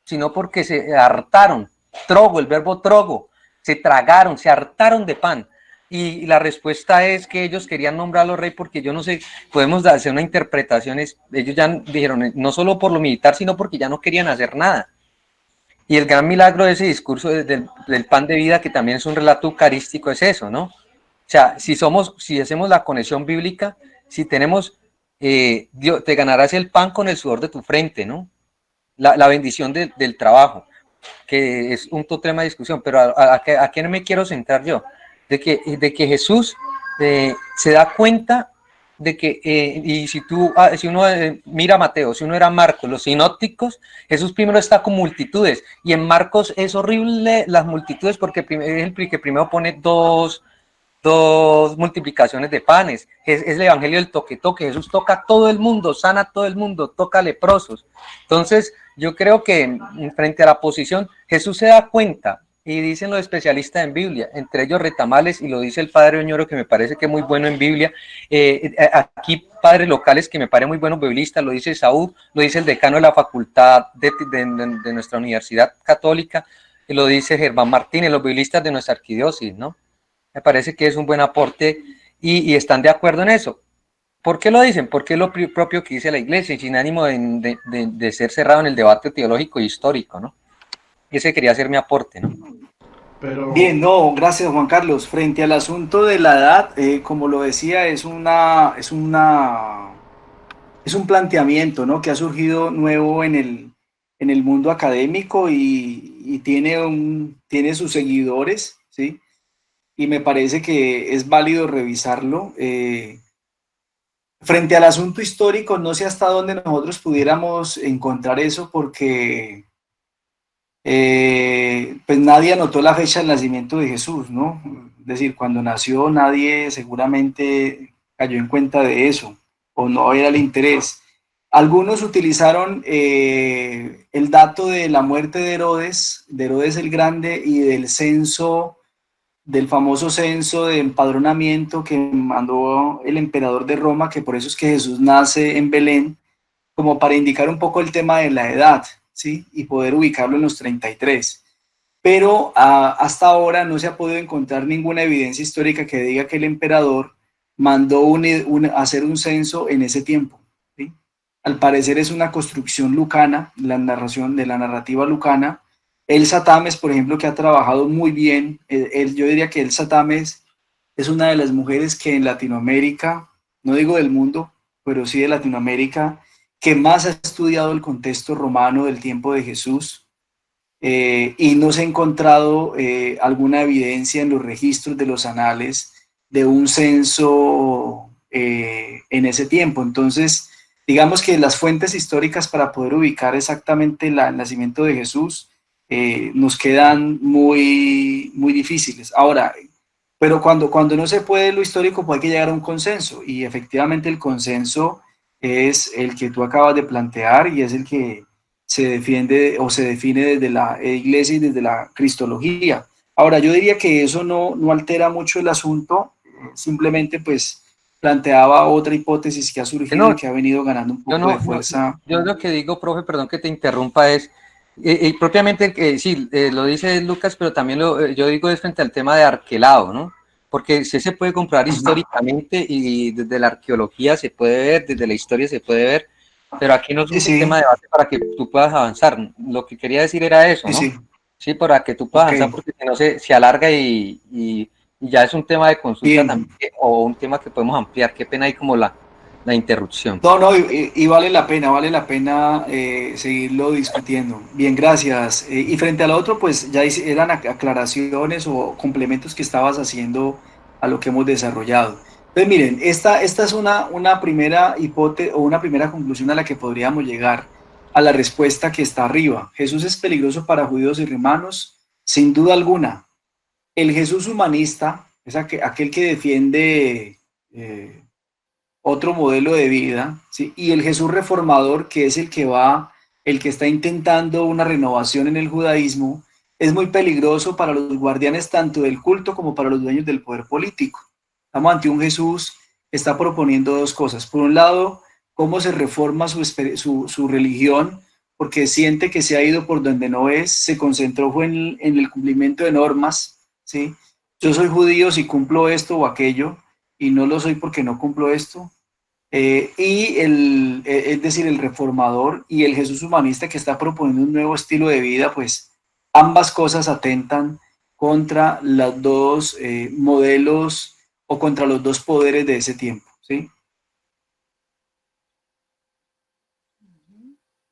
S2: sino porque se hartaron, trogo, el verbo trogo, se tragaron, se hartaron de pan. Y la respuesta es que ellos querían nombrarlo rey, porque yo no sé, podemos hacer una interpretación, ellos ya dijeron, no solo por lo militar, sino porque ya no querían hacer nada. Y el gran milagro de ese discurso del pan de vida, que también es un relato eucarístico, es eso, ¿no? O sea, si hacemos la conexión bíblica, si tenemos, Dios, te ganarás el pan con el sudor de tu frente, ¿no? La bendición del trabajo, que es un tema de discusión, pero ¿a qué no me quiero centrar yo? De que Jesús se da cuenta de que, y si uno mira a Mateo, si uno era Marcos, los sinópticos, Jesús primero está con multitudes, y en Marcos es horrible las multitudes, porque es el que primero pone dos multiplicaciones de panes, es el evangelio del toque, Jesús toca a todo el mundo, sana a todo el mundo, toca a leprosos. Entonces yo creo que frente a la posición, Jesús se da cuenta, y dicen los especialistas en Biblia, entre ellos Retamales, y lo dice el padre Oñoro, que me parece que es muy bueno en Biblia, aquí padres locales que me parecen muy buenos biblistas, lo dice Saúl, lo dice el decano de la facultad de nuestra Universidad Católica, y lo dice Germán Martínez, los biblistas de nuestra arquidiócesis, ¿no? Me parece que es un buen aporte, y están de acuerdo en eso. ¿Por qué lo dicen? Porque es lo propio que dice la Iglesia, y sin ánimo de ser cerrado en el debate teológico e histórico, ¿no? Y ese quería ser mi aporte, ¿no?
S4: Pero...
S1: Bien, no, gracias Juan Carlos. Frente al asunto de la edad, como lo decía, es un planteamiento, ¿no?, que ha surgido nuevo en en el mundo académico y tiene sus seguidores, ¿sí? Y me parece que es válido revisarlo. Frente al asunto histórico, no sé hasta dónde nosotros pudiéramos encontrar eso porque pues nadie anotó la fecha del nacimiento de Jesús, ¿no? Es decir, cuando nació nadie seguramente cayó en cuenta de eso o no era el interés. Algunos utilizaron el dato de la muerte de Herodes el Grande y del censo, del famoso censo de empadronamiento que mandó el emperador de Roma, que por eso es que Jesús nace en Belén, como para indicar un poco el tema de la edad, ¿sí? Y poder ubicarlo en los 33. Pero hasta ahora no se ha podido encontrar ninguna evidencia histórica que diga que el emperador mandó hacer un censo en ese tiempo, ¿sí? Al parecer es una construcción lucana, la narración de la narrativa lucana. Elsa Tames, por ejemplo, que ha trabajado muy bien, yo diría que Elsa Tames es una de las mujeres que en Latinoamérica, no digo del mundo, pero sí de Latinoamérica, que más ha estudiado el contexto romano del tiempo de Jesús, y no se ha encontrado alguna evidencia en los registros de los anales de un censo en ese tiempo. Entonces, digamos que las fuentes históricas para poder ubicar exactamente el nacimiento de Jesús nos quedan muy, muy difíciles. Ahora, pero cuando no se puede lo histórico, pues hay que llegar a un consenso, y efectivamente el consenso es el que tú acabas de plantear y es el que se defiende o se define desde la iglesia y desde la cristología. Ahora, yo diría que eso no altera mucho el asunto, simplemente pues planteaba otra hipótesis que ha surgido y
S2: No,
S1: que ha venido ganando un
S2: yo
S1: poco de
S2: no, no,
S1: fuerza.
S2: yo lo que digo, profe, perdón que te interrumpa, es propiamente, sí, lo dice Lucas, pero también yo digo es frente al tema de arquelado, ¿no? Porque sí se puede comprobar históricamente y desde la arqueología se puede ver, desde la historia se puede ver, pero aquí no es
S1: Sí,
S2: un
S1: sí,
S2: tema de debate para que tú puedas avanzar. Lo que quería decir era eso,
S1: sí,
S2: ¿no?
S1: sí,
S2: Sí, para que tú puedas
S1: ok,
S2: avanzar, porque si no se alarga y ya es un tema de consulta también,
S1: bien.
S2: o un tema que podemos ampliar. Qué pena ahí como la interrupción.
S1: No, no, y vale la pena seguirlo discutiendo. Bien, gracias. Y frente al otro, pues ya eran aclaraciones o complementos que estabas haciendo a lo que hemos desarrollado. Entonces, miren, esta es una primera hipótesis o una primera conclusión a la que podríamos llegar a la respuesta que está arriba. Jesús es peligroso para judíos y romanos, sin duda alguna. El Jesús humanista es aquel que defiende otro modelo de vida, ¿sí? Y el Jesús reformador, que es el que está intentando una renovación en el judaísmo, es muy peligroso para los guardianes tanto del culto como para los dueños del poder político. Estamos ante un Jesús que está proponiendo dos cosas. Por un lado, cómo se reforma su religión, porque siente que se ha ido por donde no es, se concentró en el cumplimiento de normas, ¿sí? Yo soy judío si cumplo esto o aquello, y no lo soy porque no cumplo esto. Es decir, el reformador y el Jesús humanista que está proponiendo un nuevo estilo de vida, pues ambas cosas atentan contra los dos modelos o contra los dos poderes de ese tiempo, ¿sí?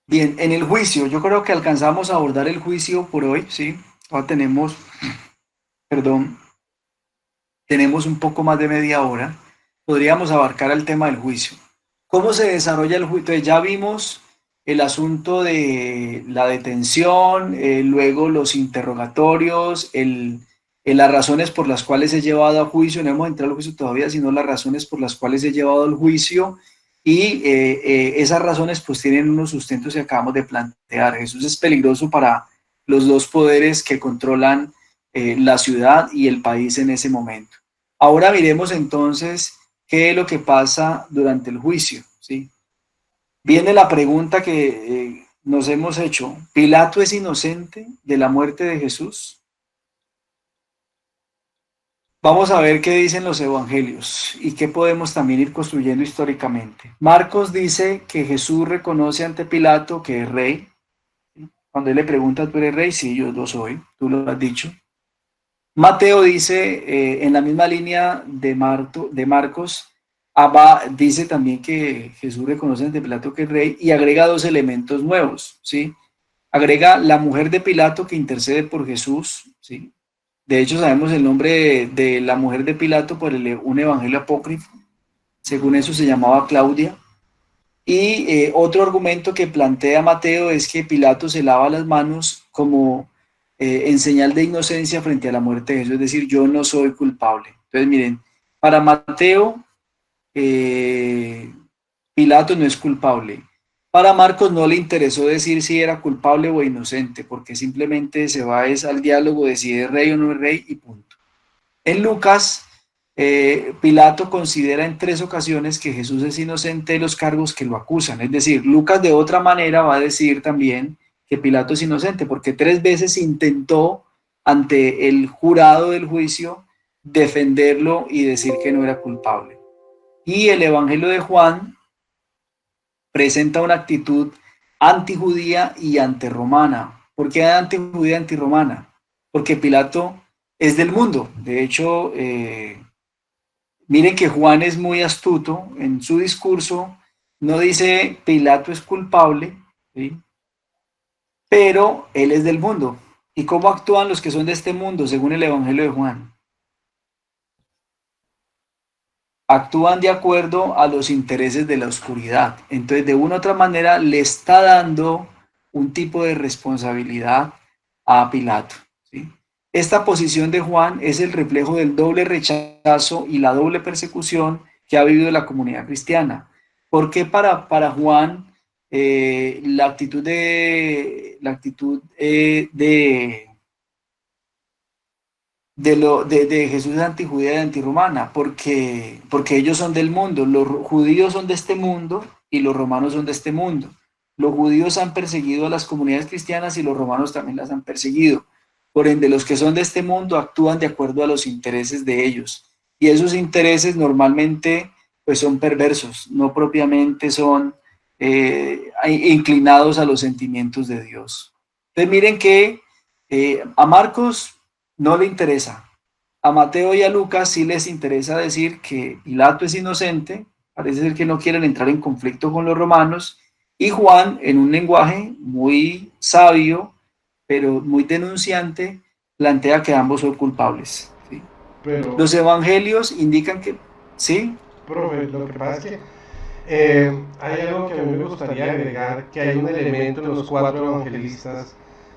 S1: Bien, en el juicio, yo creo que alcanzamos a abordar el juicio por hoy, ¿sí? Ahora perdón, tenemos un poco más de media hora. Podríamos abarcar el tema del juicio. ¿Cómo se desarrolla el juicio? Entonces ya vimos el asunto de la detención, luego los interrogatorios, las razones por las cuales es llevado a juicio. No hemos entrado al juicio todavía, sino las razones por las cuales es llevado al juicio. Y esas razones pues tienen unos sustentos que acabamos de plantear. Jesús es peligroso para los dos poderes que controlan la ciudad y el país en ese momento. Ahora miremos entonces qué es lo que pasa durante el juicio, ¿sí? Viene la pregunta que nos hemos hecho. ¿Pilato es inocente de la muerte de Jesús? Vamos a ver qué dicen los evangelios y qué podemos también ir construyendo históricamente. Marcos dice que Jesús reconoce ante Pilato que es rey. Cuando él le pregunta, ¿tú eres rey? Sí, yo lo soy, tú lo has dicho. Mateo dice, en la misma línea de Marcos, dice también que Jesús reconoce ante Pilato que es rey y agrega dos elementos nuevos, ¿sí? Agrega la mujer de Pilato que intercede por Jesús, ¿sí? De hecho, sabemos el nombre de la mujer de Pilato por un evangelio apócrifo. Según eso se llamaba Claudia. Y otro argumento que plantea Mateo es que Pilato se lava las manos como en señal de inocencia frente a la muerte de Jesús, es decir, yo no soy culpable. Entonces, miren, para Mateo, Pilato no es culpable. Para Marcos no le interesó decir si era culpable o inocente, porque simplemente se va al diálogo de si es rey o no es rey y punto. En Lucas, Pilato considera en 3 ocasiones que Jesús es inocente de los cargos que lo acusan. Es decir, Lucas de otra manera va a decir también que Pilato es inocente, porque 3 veces intentó ante el jurado del juicio defenderlo y decir que no era culpable. Y el Evangelio de Juan presenta una actitud antijudía y antirromana. ¿Por qué antijudía y antirromana? Porque Pilato es del mundo. De hecho, miren que Juan es muy astuto en su discurso, no dice Pilato es culpable, ¿sí? Pero él es del mundo. ¿Y cómo actúan los que son de este mundo según el Evangelio de Juan? Actúan de acuerdo a los intereses de la oscuridad. Entonces, de una u otra manera, le está dando un tipo de responsabilidad a Pilato, ¿sí? Esta posición de Juan es el reflejo del doble rechazo y la doble persecución que ha vivido la comunidad cristiana. ¿Por qué para Juan la actitud de Jesús es antijudía y antirromana? Porque ellos son del mundo, los judíos son de este mundo y los romanos son de este mundo. Los judíos han perseguido a las comunidades cristianas y los romanos también las han perseguido. Por ende, los que son de este mundo actúan de acuerdo a los intereses de ellos. Y esos intereses normalmente pues son perversos, no propiamente son inclinados a los sentimientos de Dios. Entonces miren que a Marcos no le interesa. A Mateo y a Lucas sí les interesa decir que Pilato es inocente, parece ser que no quieren entrar en conflicto con los romanos, y Juan, en un lenguaje muy sabio, pero muy denunciante, plantea que ambos son culpables, ¿sí?
S4: Pero,
S1: Los evangelios indican que, ¿sí?
S4: profe, lo que pasa es que hay algo que a mí me gustaría agregar, que hay un elemento en los 4 evangelistas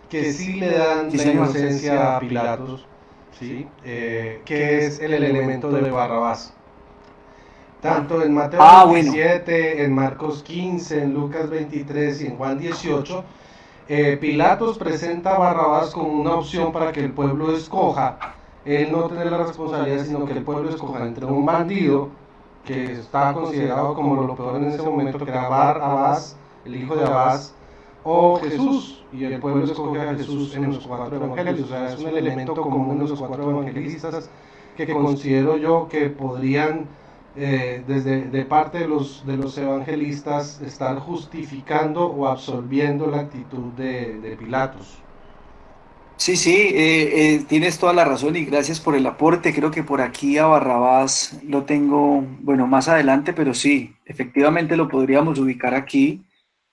S4: que sí le dan
S1: Sí,
S4: la
S1: señor.
S4: inocencia a Pilatos, ¿sí? Que es el elemento de Barrabás. Tanto en Mateo
S1: Bueno.
S4: 27, en Marcos 15, en Lucas 23 y en Juan 18, Pilatos presenta a Barrabás como una opción para que el pueblo escoja, él no tener la responsabilidad, sino que el pueblo escoja entre un bandido que estaba considerado como lo peor en ese momento, que era Bar-Abás, el hijo de Abás, o Jesús, y el pueblo escoge a Jesús en los 4 evangelios. O sea, es un elemento común en los 4 evangelistas que considero yo que podrían, de parte de los evangelistas, estar justificando o absolviendo la actitud de Pilatos.
S1: Sí, tienes toda la razón y gracias por el aporte. Creo que por aquí a Barrabás lo tengo, bueno, más adelante, pero sí, efectivamente lo podríamos ubicar aquí,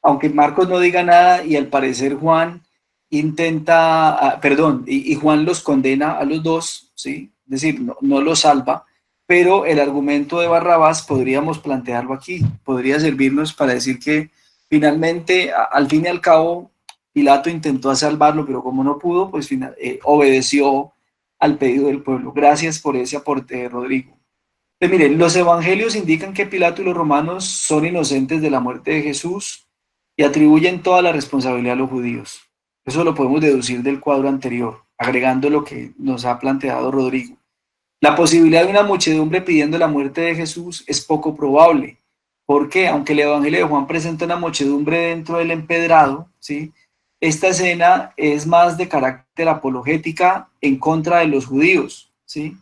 S1: aunque Marcos no diga nada y al parecer Juan intenta, y Juan los condena a los dos, ¿sí? Es decir, no los salva, pero el argumento de Barrabás podríamos plantearlo aquí, podría servirnos para decir que finalmente, al fin y al cabo, Pilato intentó salvarlo, pero como no pudo, pues obedeció al pedido del pueblo. Gracias por ese aporte, Rodrigo. Pues miren, los evangelios indican que Pilato y los romanos son inocentes de la muerte de Jesús y atribuyen toda la responsabilidad a los judíos. Eso lo podemos deducir del cuadro anterior, agregando lo que nos ha planteado Rodrigo. La posibilidad de una muchedumbre pidiendo la muerte de Jesús es poco probable, porque aunque el Evangelio de Juan presenta una muchedumbre dentro del empedrado, ¿sí? Esta escena es más de carácter apologética en contra de los judíos, ¿sí?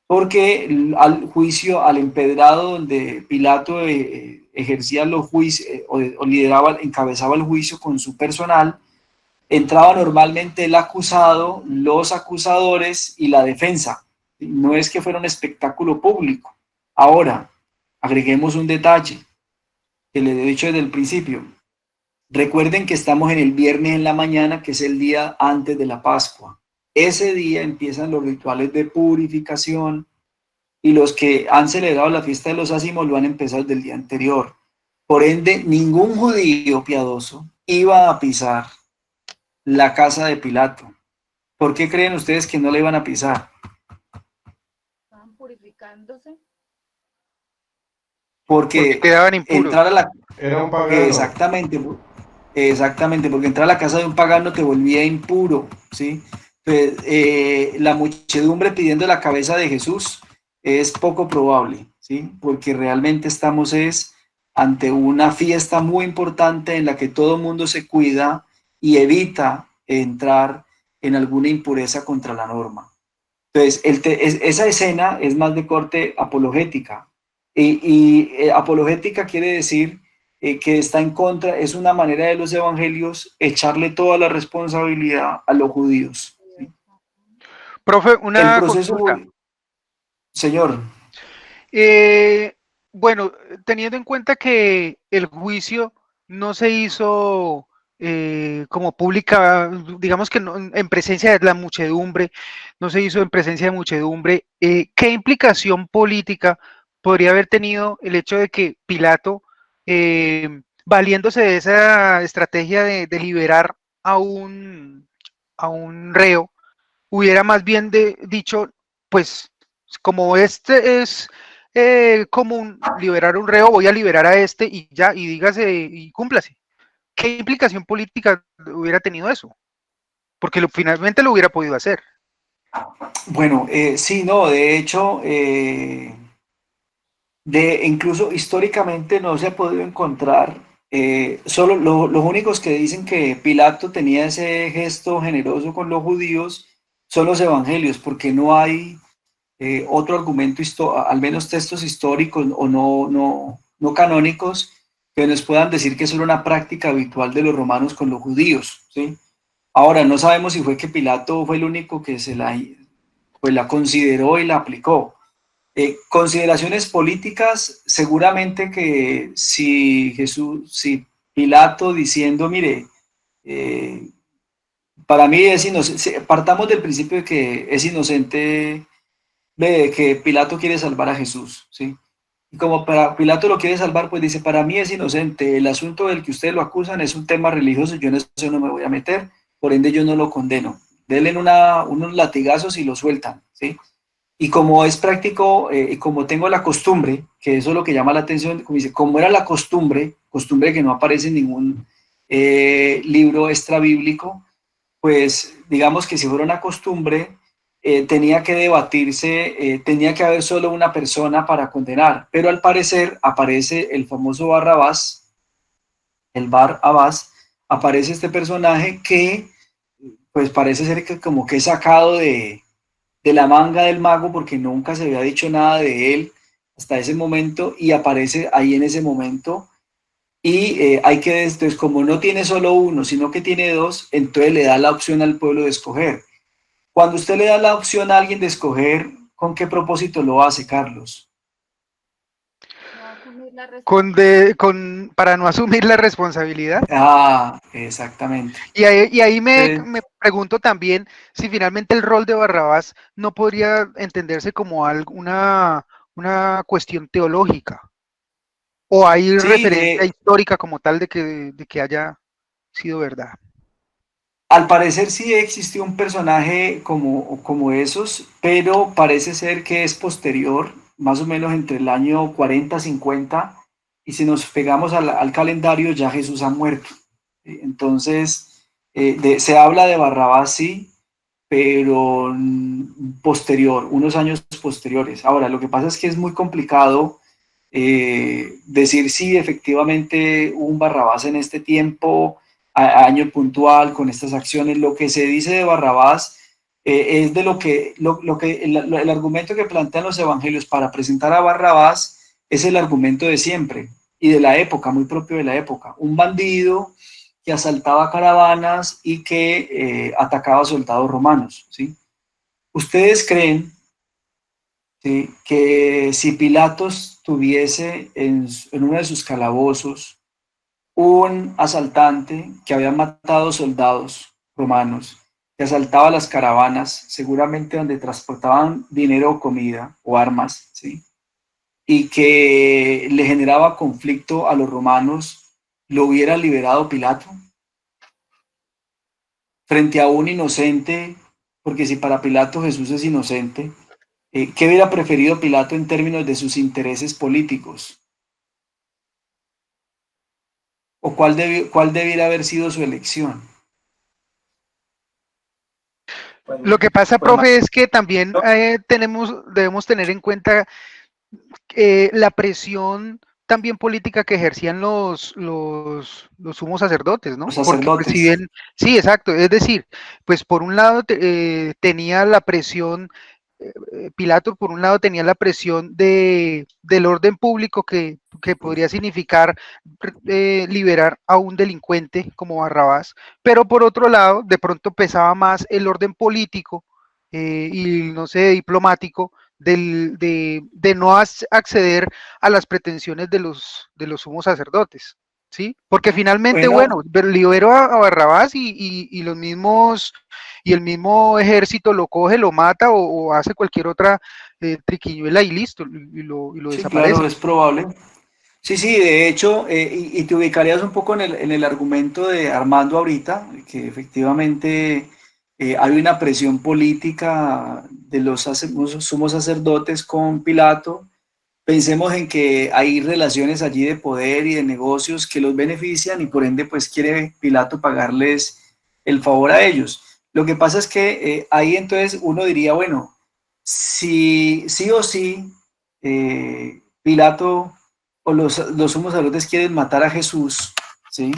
S1: Porque al juicio, al empedrado donde Pilato ejercía los juicios o lideraba, encabezaba el juicio con su personal, entraba normalmente el acusado, los acusadores y la defensa. No es que fuera un espectáculo público. Ahora, agreguemos un detalle que le he dicho desde el principio. Recuerden que estamos en el viernes en la mañana, que es el día antes de la Pascua. Ese día empiezan los rituales de purificación y los que han celebrado la fiesta de los ácimos lo han empezado desde el día anterior. Por ende, ningún judío piadoso iba a pisar la casa de Pilato. ¿Por qué creen ustedes que no le iban a pisar?
S3: Estaban purificándose.
S7: Porque
S1: Porque
S7: quedaban impuros.
S1: entrar a la...
S4: Era un pagano.
S1: Exactamente, exactamente, porque entrar a la casa de un pagano te volvía impuro, ¿sí? Pues, la muchedumbre pidiendo la cabeza de Jesús es poco probable, ¿sí? Porque realmente estamos ante una fiesta muy importante en la que todo el mundo se cuida y evita entrar en alguna impureza contra la norma. Entonces, esa escena es más de corte apologética. Apologética quiere decir que está en contra, es una manera de los evangelios echarle toda la responsabilidad a los judíos, ¿sí?
S7: Profe,
S1: El
S7: una
S1: proceso,
S7: consulta.
S1: señor,
S7: Eh, bueno, teniendo en cuenta que el juicio no se hizo como pública, digamos que en presencia de la muchedumbre, no se hizo en presencia de muchedumbre, ¿qué implicación política podría haber tenido el hecho de que Pilato, valiéndose de esa estrategia de liberar a a un reo, hubiera más bien dicho, pues como este es común liberar un reo, voy a liberar a este y ya, y dígase y cúmplase? ¿Qué implicación política hubiera tenido eso? Porque finalmente lo hubiera podido hacer.
S1: bueno, sí, no, de hecho, incluso históricamente no se ha podido encontrar, solo los únicos que dicen que Pilato tenía ese gesto generoso con los judíos son los evangelios, porque no hay otro argumento, al menos textos históricos o no canónicos, que nos puedan decir que es solo una práctica habitual de los romanos con los judíos, ¿sí? Ahora, no sabemos si fue que Pilato fue el único que pues la consideró y la aplicó. Consideraciones políticas, seguramente que si Pilato diciendo, mire, eh, para mí es inocente, partamos del principio de que es inocente, de que Pilato quiere salvar a Jesús, ¿sí? Y como para Pilato lo quiere salvar, pues dice, para mí es inocente, el asunto del que ustedes lo acusan es un tema religioso, yo en eso no me voy a meter, por ende yo no lo condeno. Denle unos latigazos y lo sueltan, ¿sí? Y como es práctico, como tengo la costumbre, que eso es lo que llama la atención, como dice, como era la costumbre que no aparece en ningún libro extra bíblico, pues digamos que si fuera una costumbre, tenía que debatirse, tenía que haber solo una persona para condenar, pero al parecer aparece el famoso Barrabás, el Bar Abás, aparece este personaje que pues parece ser que como que es sacado de la manga del mago porque nunca se había dicho nada de él hasta ese momento y aparece ahí en ese momento y entonces como no tiene solo uno, sino que tiene dos, entonces le da la opción al pueblo de escoger. Cuando usted le da la opción a alguien de escoger, ¿con qué propósito lo hace, Carlos?
S3: No asumir la
S7: Con,
S3: responsabilidad.
S7: para no asumir la responsabilidad.
S1: Ah, exactamente.
S7: Y ahí
S1: Entonces,
S7: me pregunto también si finalmente el rol de Barrabás no podría entenderse como una cuestión teológica, o hay
S1: sí,
S7: referencia histórica como tal de que haya sido verdad.
S1: al parecer sí existió un personaje como esos, pero parece ser que es posterior, más o menos entre el año 40-50, y si nos pegamos al calendario, ya Jesús ha muerto. Entonces, se habla de Barrabás, sí, pero posterior, unos años posteriores. Ahora, lo que pasa es que es muy complicado decir si efectivamente hubo un Barrabás en este tiempo, año puntual, con estas acciones. Lo que se dice de Barrabás es de el argumento que plantean los evangelios para presentar a Barrabás es el argumento de siempre y de la época, muy propio de la época. Un bandido que asaltaba caravanas y que atacaba a soldados romanos, ¿sí? ¿Ustedes creen, sí, que si Pilatos tuviese en uno de sus calabozos un asaltante que había matado soldados romanos, que asaltaba las caravanas, seguramente donde transportaban dinero o comida o armas, ¿sí? Y que le generaba conflicto a los romanos, lo hubiera liberado Pilato frente a un inocente, porque si para Pilato Jesús es inocente, ¿qué hubiera preferido Pilato en términos de sus intereses políticos? ¿O cuál debiera haber sido su elección?
S7: Lo que pasa,
S6: Pues,
S7: profe, es que también debemos tener en cuenta la presión también política que ejercían los sumos sacerdotes,
S1: Los
S7: ¿no? Porque pues si
S1: sacerdotes.
S7: bien, sí, exacto, es decir, pues por un lado tenía la presión, Pilato por un lado tenía la presión del orden público que podría significar liberar a un delincuente como Barrabás, pero por otro lado, de pronto pesaba más el orden político y no sé, diplomático de no acceder a las pretensiones de los sumos sacerdotes, ¿sí? Porque finalmente,
S1: Bueno,
S7: bueno, liberó a Barrabás y los mismos, y el mismo ejército lo coge, lo mata o hace cualquier otra triquiñuela y listo, y lo
S1: sí, claro,
S7: desaparece.
S1: es probable. Sí, sí, de hecho, y te ubicarías un poco en el argumento de Armando ahorita, que efectivamente hay una presión política de los sumos sacerdotes con Pilato. Pensemos en que hay relaciones allí de poder y de negocios que los benefician y por ende pues quiere Pilato pagarles el favor a ellos. Lo que pasa es que ahí entonces uno diría, bueno, si sí o sí Pilato o los sumos sacerdotes quieren matar a Jesús, ¿sí?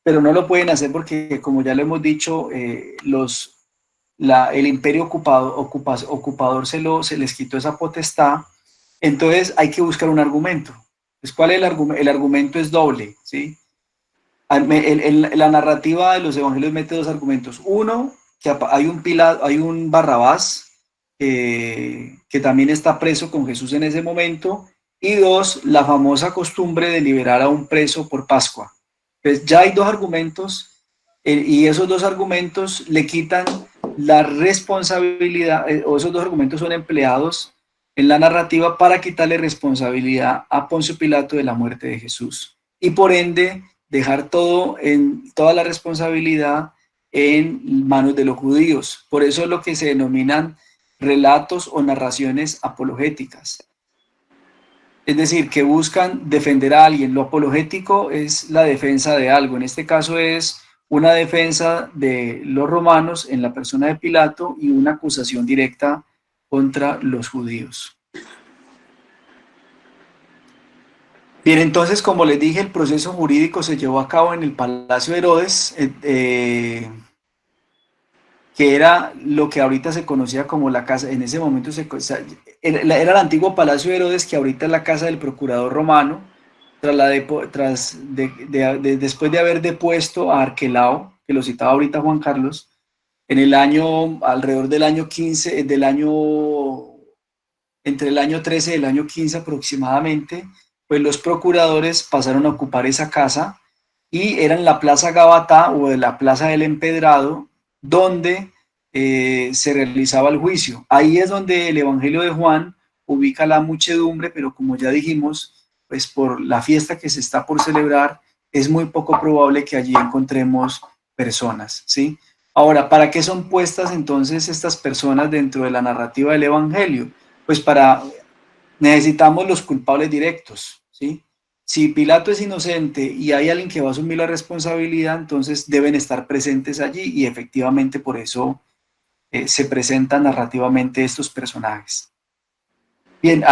S1: Pero no lo pueden hacer porque, como ya lo hemos dicho, el imperio ocupador se les quitó esa potestad, entonces hay que buscar un argumento. Pues, ¿cuál es el argumento? El argumento es doble, ¿sí? La narrativa de los evangelios mete dos argumentos. Uno, que hay un Barrabás que también está preso con Jesús en ese momento. Y dos, la famosa costumbre de liberar a un preso por Pascua. Pues ya hay dos argumentos y esos dos argumentos le quitan la responsabilidad, o esos dos argumentos son empleados en la narrativa para quitarle responsabilidad a Poncio Pilato de la muerte de Jesús. Y por ende, dejar toda la responsabilidad en manos de los judíos. Por eso es lo que se denominan relatos o narraciones apologéticas. Es decir, que buscan defender a alguien. Lo apologético es la defensa de algo. En este caso es una defensa de los romanos en la persona de Pilato y una acusación directa contra los judíos. Bien, entonces, como les dije, el proceso jurídico se llevó a cabo en el Palacio de Herodes, que era lo que ahorita se conocía como la casa, en ese momento era el antiguo Palacio de Herodes, que ahorita es la casa del procurador romano, después de haber depuesto a Arquelao, que lo citaba ahorita Juan Carlos, alrededor del año 15, entre el año 13 y el año 15 aproximadamente, pues los procuradores pasaron a ocupar esa casa y era en la Plaza Gabatá o de la Plaza del Empedrado, donde se realizaba el juicio. Ahí es donde el Evangelio de Juan ubica la muchedumbre, pero como ya dijimos, pues por la fiesta que se está por celebrar, es muy poco probable que allí encontremos personas, ¿sí? Ahora, ¿para qué son puestas entonces estas personas dentro de la narrativa del Evangelio? Pues necesitamos los culpables directos, ¿sí? Si Pilato es inocente y hay alguien que va a asumir la responsabilidad, entonces deben estar presentes allí y efectivamente por eso se presentan narrativamente estos personajes. Bien,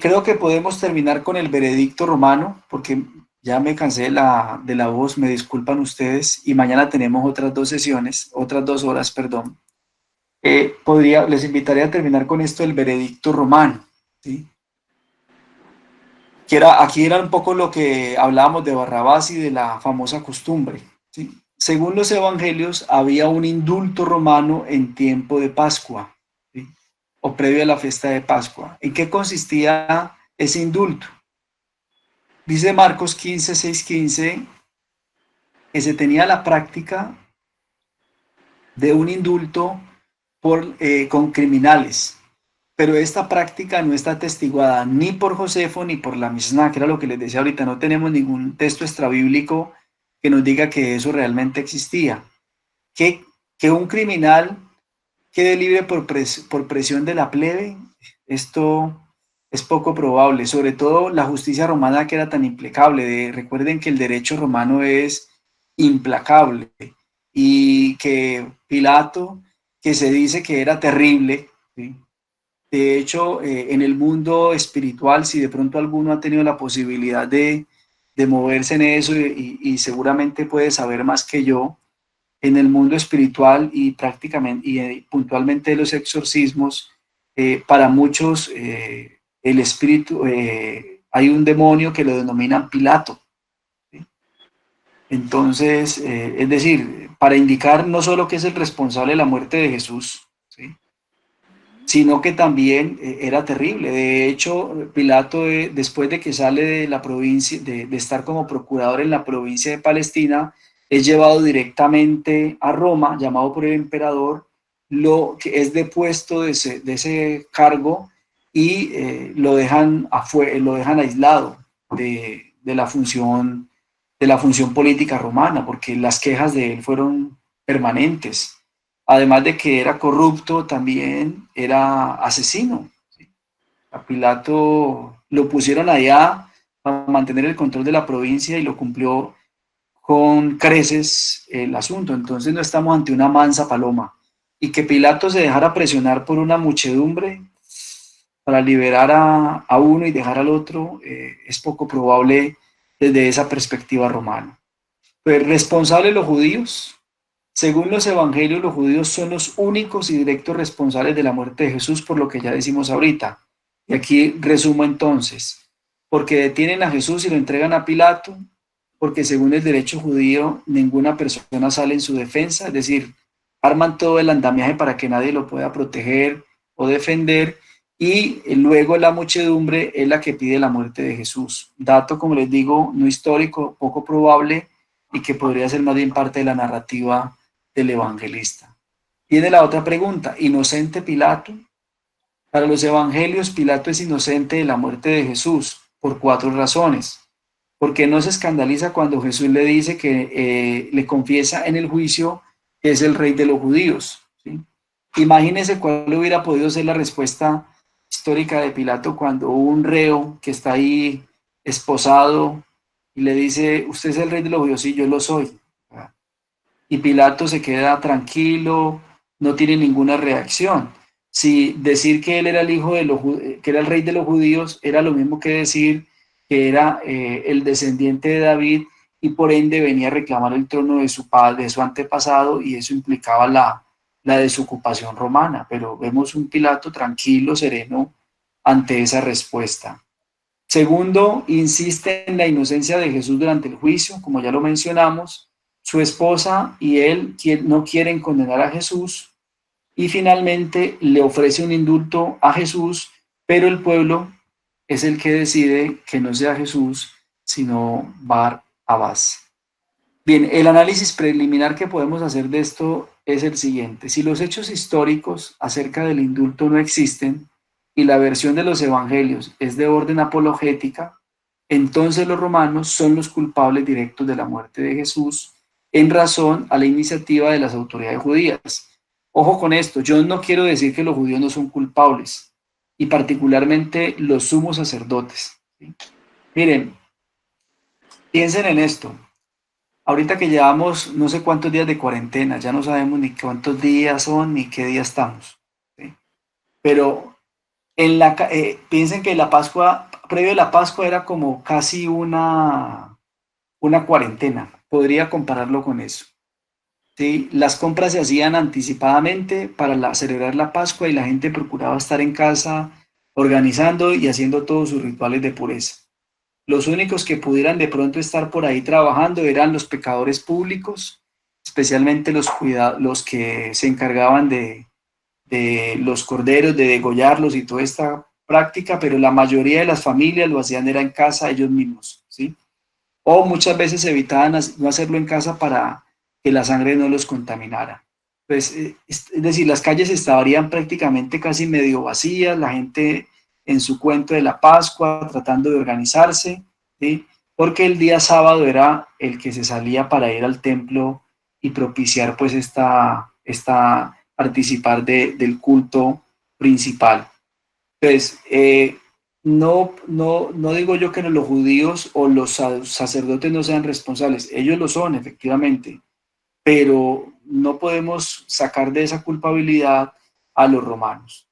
S1: creo que podemos terminar con el veredicto romano, porque ya me cansé de la voz, me disculpan ustedes, y mañana tenemos otras dos sesiones, otras 2 horas, perdón. Les invitaría a terminar con esto del veredicto romano, ¿sí? Aquí era un poco lo que hablábamos de Barrabás y de la famosa costumbre, ¿sí? Según los evangelios, había un indulto romano en tiempo de Pascua, ¿sí? O previo a la fiesta de Pascua. ¿En qué consistía ese indulto? Dice Marcos 15, 6, 15, que se tenía la práctica de un indulto con criminales, pero esta práctica no está atestiguada ni por Josefo ni por la Misná, que era lo que les decía ahorita. No tenemos ningún texto extrabíblico que nos diga que eso realmente existía. Que un criminal quede libre por presión de la plebe, esto es poco probable, sobre todo la justicia romana, que era tan implacable. Recuerden que el derecho romano es implacable, y que Pilato, que se dice que era terrible, ¿sí? De hecho, en el mundo espiritual, si de pronto alguno ha tenido la posibilidad de moverse en eso, y seguramente puede saber más que yo, en el mundo espiritual y prácticamente y puntualmente de los exorcismos, para muchos el espíritu, hay un demonio que lo denominan Pilato, ¿sí? Entonces, es decir, para indicar no solo que es el responsable de la muerte de Jesús, ¿sí?, sino que también era terrible. De hecho, Pilato, después de que sale de la provincia, de estar como procurador en la provincia de Palestina, es llevado directamente a Roma, llamado por el emperador, lo que es depuesto de ese cargo, y lo dejan aislado de la función política romana, porque las quejas de él fueron permanentes. Además de que era corrupto, también era asesino. A Pilato lo pusieron allá para mantener el control de la provincia, y lo cumplió con creces el asunto. Entonces no estamos ante una mansa paloma. Y que Pilato se dejara presionar por una muchedumbre para liberar a uno y dejar al otro, es poco probable desde esa perspectiva romana. Pues responsables los judíos. Según los evangelios, los judíos son los únicos y directos responsables de la muerte de Jesús, por lo que ya decimos ahorita. Y aquí resumo entonces: porque detienen a Jesús y lo entregan a Pilato, porque según el derecho judío ninguna persona sale en su defensa, es decir, arman todo el andamiaje para que nadie lo pueda proteger o defender, y luego la muchedumbre es la que pide la muerte de Jesús. Dato, como les digo, no histórico, poco probable, y que podría ser más bien parte de la narrativa del evangelista. Viene la otra pregunta: ¿inocente Pilato? Para los evangelios, Pilato es inocente de la muerte de Jesús por 4 razones. Porque no se escandaliza cuando Jesús le dice que le confiesa en el juicio que es el rey de los judíos, ¿sí? Imagínense cuál hubiera podido ser la respuesta histórica de Pilato cuando un reo que está ahí esposado y le dice: ¿usted es el rey de los judíos? Sí, yo lo soy. Y Pilato se queda tranquilo, no tiene ninguna reacción. Si decir que él era el hijo que era el rey de los judíos, era lo mismo que decir que era el descendiente de David, y por ende venía a reclamar el trono de su padre, de su antepasado, y eso implicaba la desocupación romana. Pero vemos un Pilato tranquilo, sereno ante esa respuesta. Segundo, insiste en la inocencia de Jesús durante el juicio, como ya lo mencionamos. Su esposa y él no quieren condenar a Jesús, y finalmente le ofrece un indulto a Jesús, pero el pueblo es el que decide que no sea Jesús, sino Bar-Abás. Bien, el análisis preliminar que podemos hacer de esto es el siguiente: si los hechos históricos acerca del indulto no existen y la versión de los evangelios es de orden apologética, entonces los romanos son los culpables directos de la muerte de Jesús, en razón a la iniciativa de las autoridades judías. Ojo con esto, yo no quiero decir que los judíos no son culpables, y particularmente los sumos sacerdotes, ¿sí? Miren, piensen en esto. Ahorita que llevamos no sé cuántos días de cuarentena, ya no sabemos ni cuántos días son ni qué día estamos, ¿sí? Pero piensen que la Pascua, previo a la Pascua, era como casi una cuarentena. Podría compararlo con eso, ¿sí? Las compras se hacían anticipadamente para celebrar la Pascua, y la gente procuraba estar en casa organizando y haciendo todos sus rituales de pureza. Los únicos que pudieran de pronto estar por ahí trabajando eran los pecadores públicos, especialmente los que se encargaban de los corderos, de degollarlos y toda esta práctica, pero la mayoría de las familias lo hacían era en casa ellos mismos, ¿sí? o muchas veces evitaban no hacerlo en casa para que la sangre no los contaminara. Pues, es decir, las calles estarían prácticamente casi medio vacías, la gente en su cuento de la Pascua, tratando de organizarse, ¿sí? Porque el día sábado era el que se salía para ir al templo y propiciar pues participar del culto principal. Entonces, no digo yo que los judíos o los sacerdotes no sean responsables, ellos lo son efectivamente, pero no podemos sacar de esa culpabilidad a los romanos.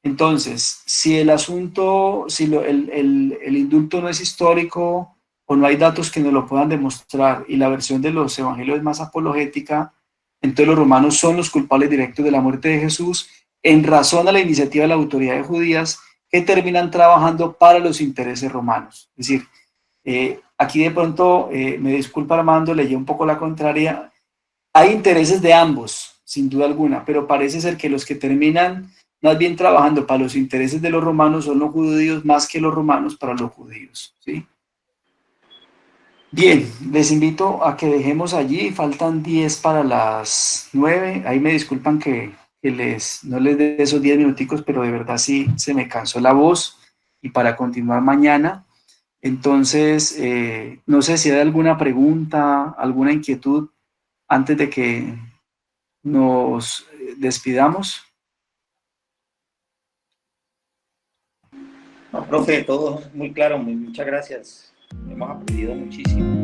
S1: Entonces, si el asunto, si el indulto no es histórico o no hay datos que nos lo puedan demostrar y la versión de los evangelios es más apologética, entonces los romanos son los culpables directos de la muerte de Jesús en razón a la iniciativa de las autoridades judías que terminan trabajando para los intereses romanos. Es decir, aquí de pronto, me disculpa Armando, leí un poco la contraria, hay intereses de ambos, sin duda alguna, pero parece ser que los que terminan más bien trabajando para los intereses de los romanos son los judíos más que los romanos para los judíos, ¿sí? Bien, les invito a que dejemos allí, faltan 10 para las 9, ahí me disculpan no les dé esos 10 minuticos, pero de verdad sí se me cansó la voz y para continuar mañana. Entonces, no sé si hay alguna pregunta, alguna inquietud antes de que nos despidamos.
S6: No, profe, todo muy claro, muchas gracias. Hemos aprendido muchísimo.